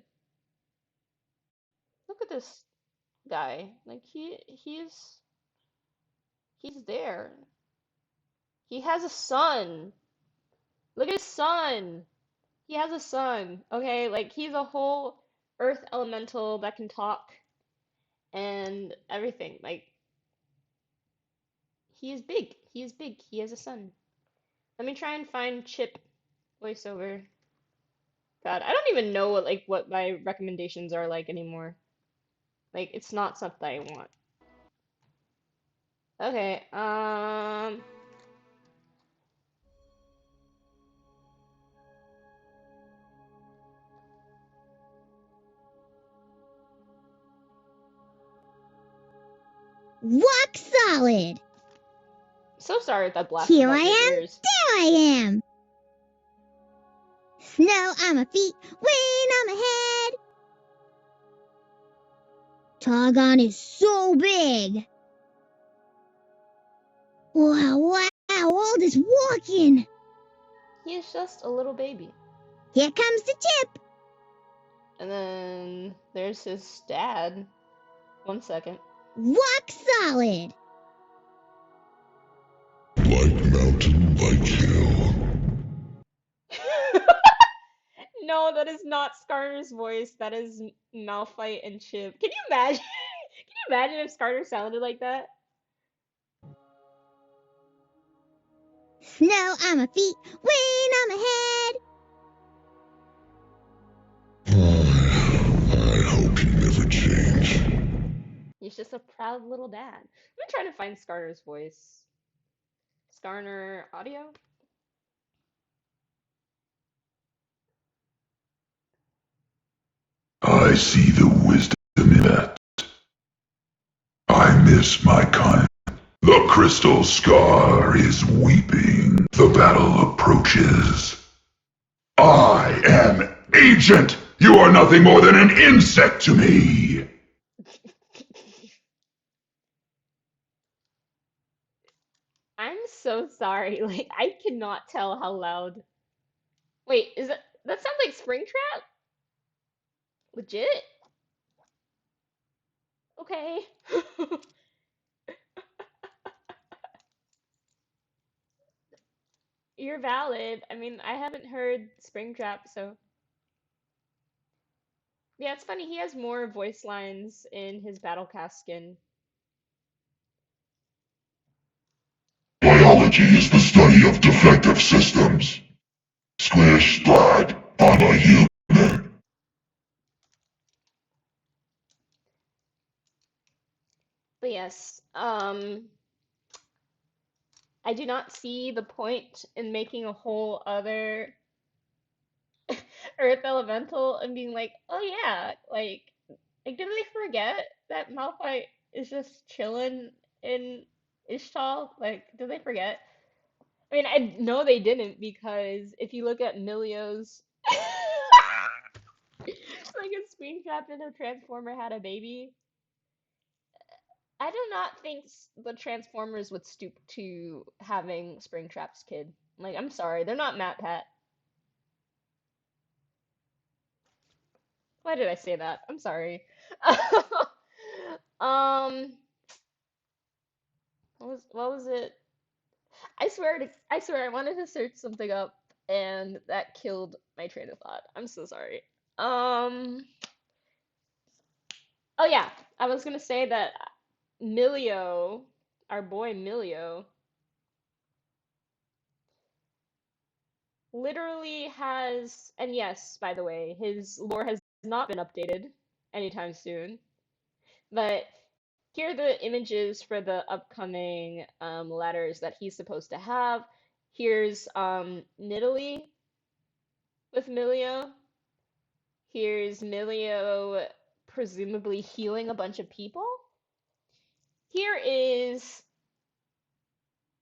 A: Look at this guy. Like, he's there. He has a son. Look at his son. He has a son. Okay, like he's a whole earth elemental that can talk and everything. Like, he is big. He is big. He has a son. Let me try and find Chip voiceover. God, I don't even know what my recommendations are like anymore. Like, it's not stuff that I want. Okay,
D: Rock solid.
A: so sorry if that blasted
D: Here
A: out
D: I
A: your
D: am,
A: ears.
D: there I am. Snow on my feet, rain on my head. Targon is so big. Wow, wow, all this walking.
A: He is just a little baby.
D: Here comes the tip.
A: And then there's his dad. 1 second.
D: Rock solid.
E: Like mountain, like hill.
A: No, that is not Skarner's voice. That is Malphite and Chip. Can you imagine? Can you imagine if Skarner sounded like that?
D: Snow on my feet, rain on my head.
E: I hope you never change.
A: He's just a proud little dad. I'm trying to find Skarner's voice. Skarner audio?
E: I see the wisdom in that. I miss my kind. The crystal scar is weeping. The battle approaches. I am Agent! You are nothing more than an insect to me!
A: I'm so sorry. Like, I cannot tell how loud. Wait, is that sounds like Springtrap? Legit? Okay. You're valid. I mean, I haven't heard Springtrap, so yeah, it's funny. He has more voice lines in his Battlecast skin.
E: Biology is the study of defective systems. Squish, splat, I'm a human.
A: But yes, I do not see the point in making a whole other Earth Elemental and being like, oh yeah, like did they forget that Malphite is just chilling in Ishtal? Like, did they forget? I mean, I know they didn't because if you look at Milio's like a screen cap in a Transformer had a baby, I do not think the Transformers would stoop to having Springtrap's kid. Like, I'm sorry, they're not Matt Pat. Why did I say that? I'm sorry. Um, what was it? I swear I wanted to search something up and that killed my train of thought. I'm so sorry. Um, oh yeah, I was gonna say that Milio, our boy Milio, literally has, and yes, by the way, his lore has not been updated anytime soon. But here are the images for the upcoming letters that he's supposed to have. Here's Nidalee with Milio. Here's Milio presumably healing a bunch of people. here is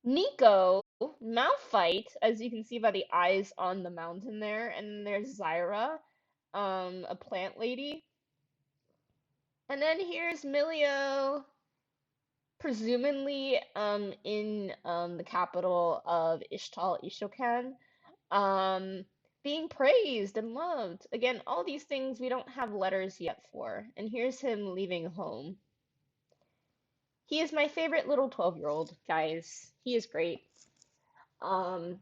A: Nico, Malphite, as you can see by the eyes on the mountain there, and then there's Zyra, a plant lady. And then here's Milio, presumably in the capital of Ishtal Ishokan, um being praised and loved. Again, all these things we don't have letters yet for. And here's him leaving home. He is my favorite little 12-year-old, guys. He is great. Um,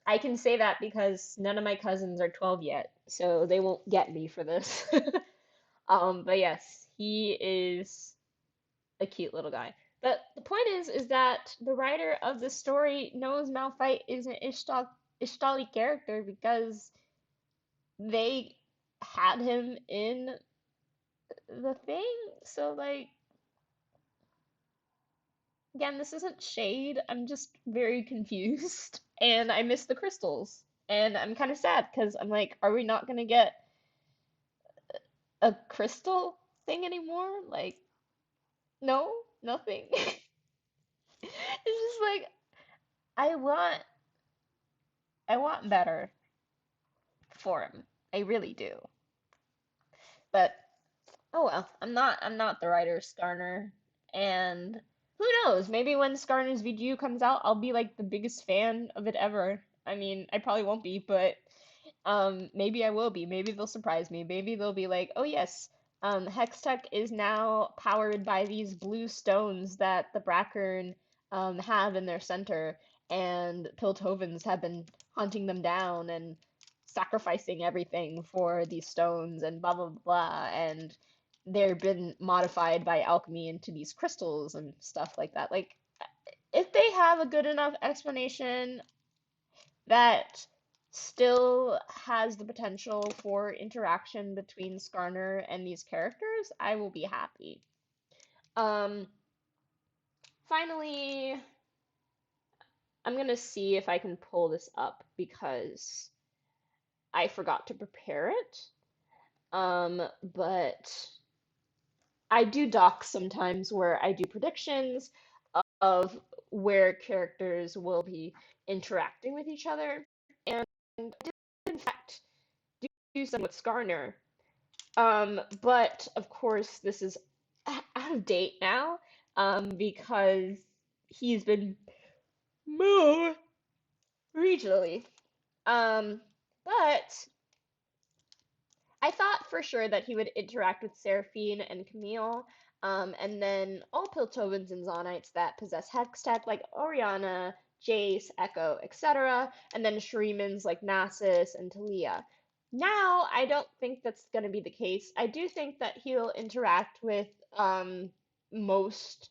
A: I can say that because none of my cousins are 12 yet, so they won't get me for this. But yes, he is a cute little guy. But the point is that the writer of the story knows Malphite is an Ishtali character because they had him in the thing. So like, again, this isn't shade. I'm just very confused. And I miss the crystals. And I'm kind of sad because I'm like, are we not gonna get a crystal thing anymore? Like, no, nothing. It's just like I want I want better for him. I really do. But oh well, I'm not the writer, Skarner. And who knows? Maybe when Skarner's VGU comes out, I'll be like the biggest fan of it ever. I mean, I probably won't be, but maybe I will be. Maybe they'll surprise me. Maybe they'll be like, "Oh yes, Hextech is now powered by these blue stones that the Brackern have in their center, and Piltovens have been hunting them down and sacrificing everything for these stones and blah blah blah, and they've been modified by alchemy into these crystals and stuff like that." Like, if they have a good enough explanation that still has the potential for interaction between Skarner and these characters, I will be happy. Um, Finally, I'm gonna see if I can pull this up because I forgot to prepare it. But I do docs sometimes where I do predictions of where characters will be interacting with each other. And I did, in fact, do some with Skarner. But of course, this is out of date now, because he's been moved regionally. But I thought for sure that he would interact with Seraphine and Camille, and then all Piltovans and Zonites that possess Hextech, like Oriana, Jace, Echo, etc., and then Shrimans like Nasus and Talia. Now, I don't think that's going to be the case. I do think that he'll interact with most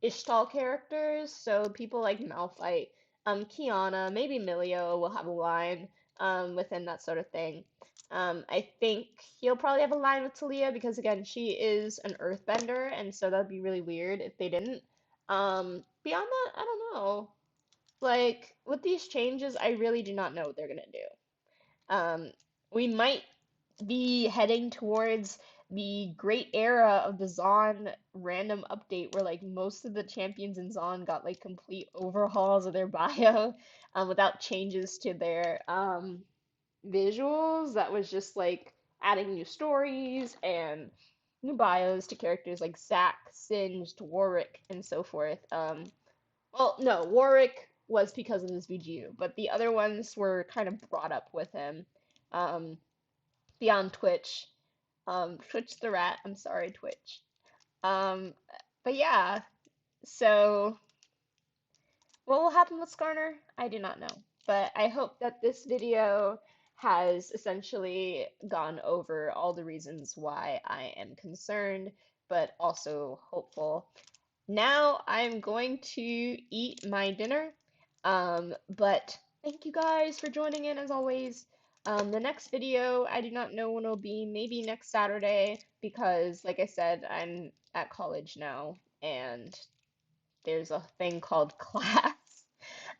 A: Ishtal characters, so people like Malphite, Kiana, maybe Milio will have a line within that sort of thing. I think he'll probably have a line with Talia because again, she is an earthbender, and so that'd be really weird if they didn't. Beyond that, I don't know. Like with these changes, I really do not know what they're gonna do. We might be heading towards the great era of the Zon random update where like most of the champions in Zon got like complete overhauls of their bio without changes to their visuals. That was just like adding new stories and new bios to characters like Zack, Singed, Warwick, and so forth. Well, no, Warwick was because of his VGU, but the other ones were kind of brought up with him. Um, Beyond Twitch. Twitch the rat. I'm sorry, Twitch. Um, but yeah, so what will happen with Skarner? I do not know. But I hope that this video has essentially gone over all the reasons why I am concerned, but also hopeful. Now I'm going to eat my dinner. But thank you guys for joining in as always. The next video, I do not know when it'll be, maybe next Saturday, because like I said, I'm at college now and there's a thing called class.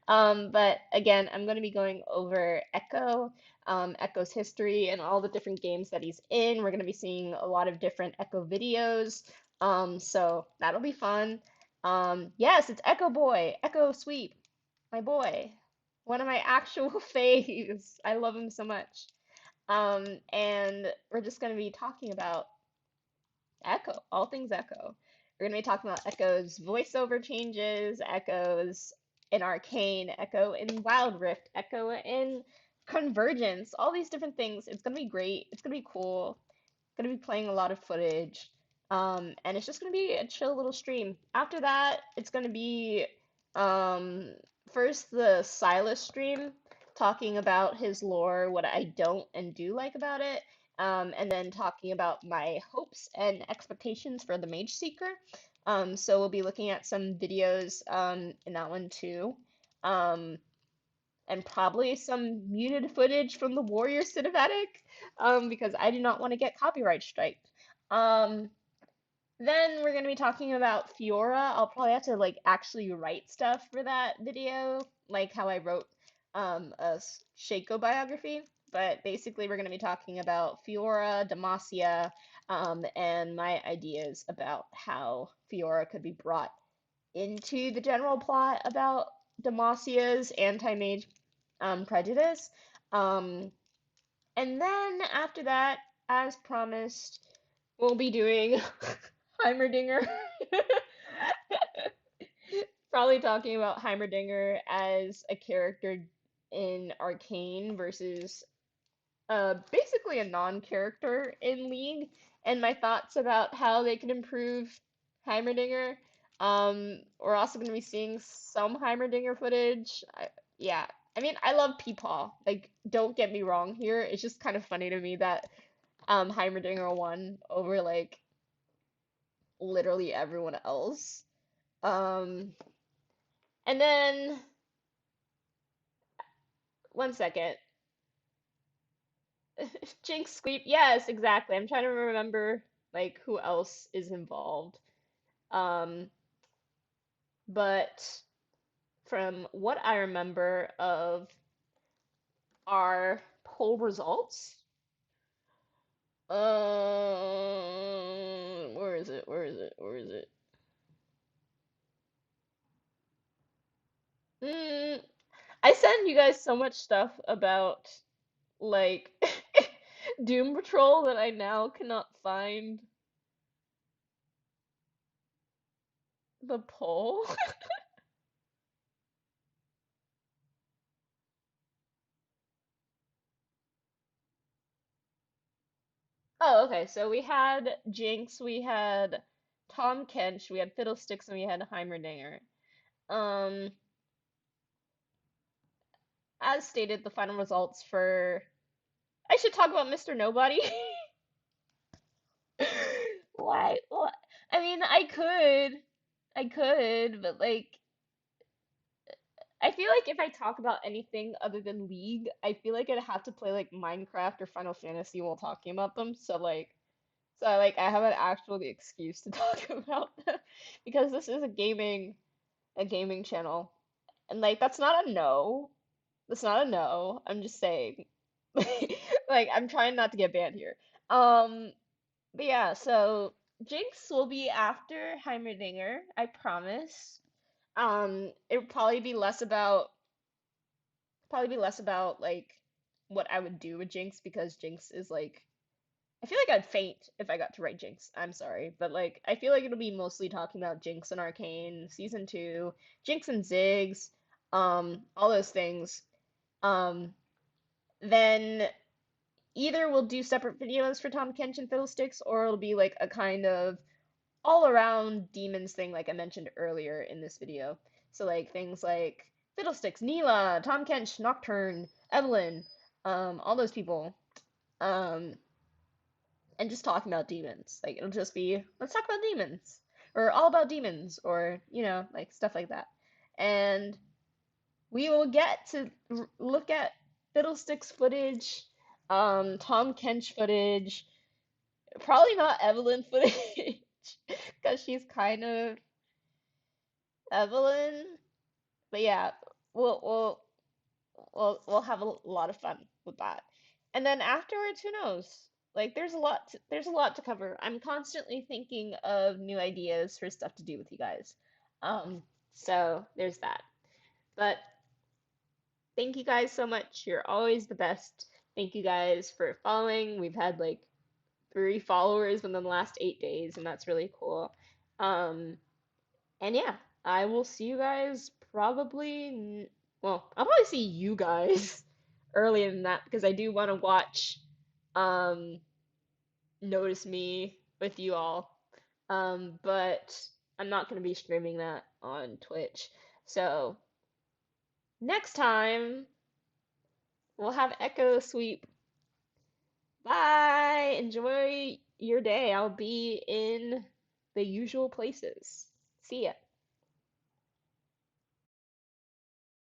A: But again, I'm going to be going over Echo, Echo's history, and all the different games that he's in. We're going to be seeing a lot of different Echo videos. So that'll be fun. Yes, it's Echo Boy, Echo Sweep, my boy, one of my actual faves. I love him so much. And we're just gonna be talking about Echo, all things Echo. We're gonna be talking about Echo's voiceover changes, Echo's in Arcane, Echo in Wild Rift, Echo in Convergence, all these different things. It's gonna be great. It's gonna be cool. Gonna be playing a lot of footage. And it's just gonna be a chill little stream. After that, it's gonna be um first the Silas stream talking about his lore, what I don't and do like about it, and then talking about my hopes and expectations for the Mage Seeker. So we'll be looking at some videos in that one too. Um, and probably some muted footage from the Warrior cinematic, because I do not want to get copyright striked. Um, then we're gonna be talking about Fiora. I'll probably have to like actually write stuff for that video, like how I wrote a Shaco biography. But basically, we're gonna be talking about Fiora, Demacia, and my ideas about how Fiora could be brought into the general plot about Demacia's anti-mage prejudice. Um, and then after that, as promised, we'll be doing Heimerdinger. Probably talking about Heimerdinger as a character in Arcane versus basically a non-character in League, and my thoughts about how they can improve Heimerdinger. We're also going to be seeing some Heimerdinger footage. Yeah, I mean, I love Peepaw. Like, don't get me wrong here. It's just kind of funny to me that Heimerdinger won over like literally everyone else. Um, and then one second. Jinx Squeep. Yes, exactly. I'm trying to remember like who else is involved. Um, but from what I remember of our poll results, where is it? Where is it? Where is it? Mm, I send you guys so much stuff about like Doom Patrol that I now cannot find the poll. Oh, okay. So we had Jinx, we had Tom Kench, we had Fiddlesticks, and we had Heimerdinger. Um, as stated, the final results for. I should talk about Mr. Nobody. Why? What? I mean, I could, but like, I feel like if I talk about anything other than League, I feel like I'd have to play like Minecraft or Final Fantasy while talking about them. So I have an actual excuse to talk about them because this is a gaming channel. And like that's not a no. That's not a no. I'm just saying. Like I'm trying not to get banned here. Um but yeah, so Jinx will be after Heimerdinger, I promise. It would probably be less about like what I would do with Jinx because Jinx is like I feel like I'd faint if I got to write Jinx. I'm sorry, but like I feel like it'll be mostly talking about Jinx and Arcane season 2, Jinx and Ziggs, all those things. Um, then either we'll do separate videos for Tom Kench and Fiddlesticks, or it'll be like a kind of all around demons thing, like I mentioned earlier in this video. So like things like Fiddlesticks, Neela, Tom Kench, Nocturne, Evelyn, all those people. Um, and just talking about demons. Like it'll just be let's talk about demons or all about demons or like stuff like that. And we will get to look at Fiddlesticks footage, Tom Kench footage, probably not Evelyn footage because she's kind of Evelyn. But yeah, we'll we'll we'll have a lot of fun with that. And then afterwards, who knows? Like there's a lot to cover. I'm constantly thinking of new ideas for stuff to do with you guys. Um, so there's that. But thank you guys so much. You're always the best. Thank you guys for following. We've had like 3 followers within the last 8 days, and that's really cool. Um, and yeah, I will see you guys probably. Well, I'll probably see you guys earlier than that because I do want to watch um, Notice Me with you all. But I'm not going to be streaming that on Twitch. So next time we'll have Echo Sweep. Bye. Enjoy your day. I'll be in the usual places. See ya.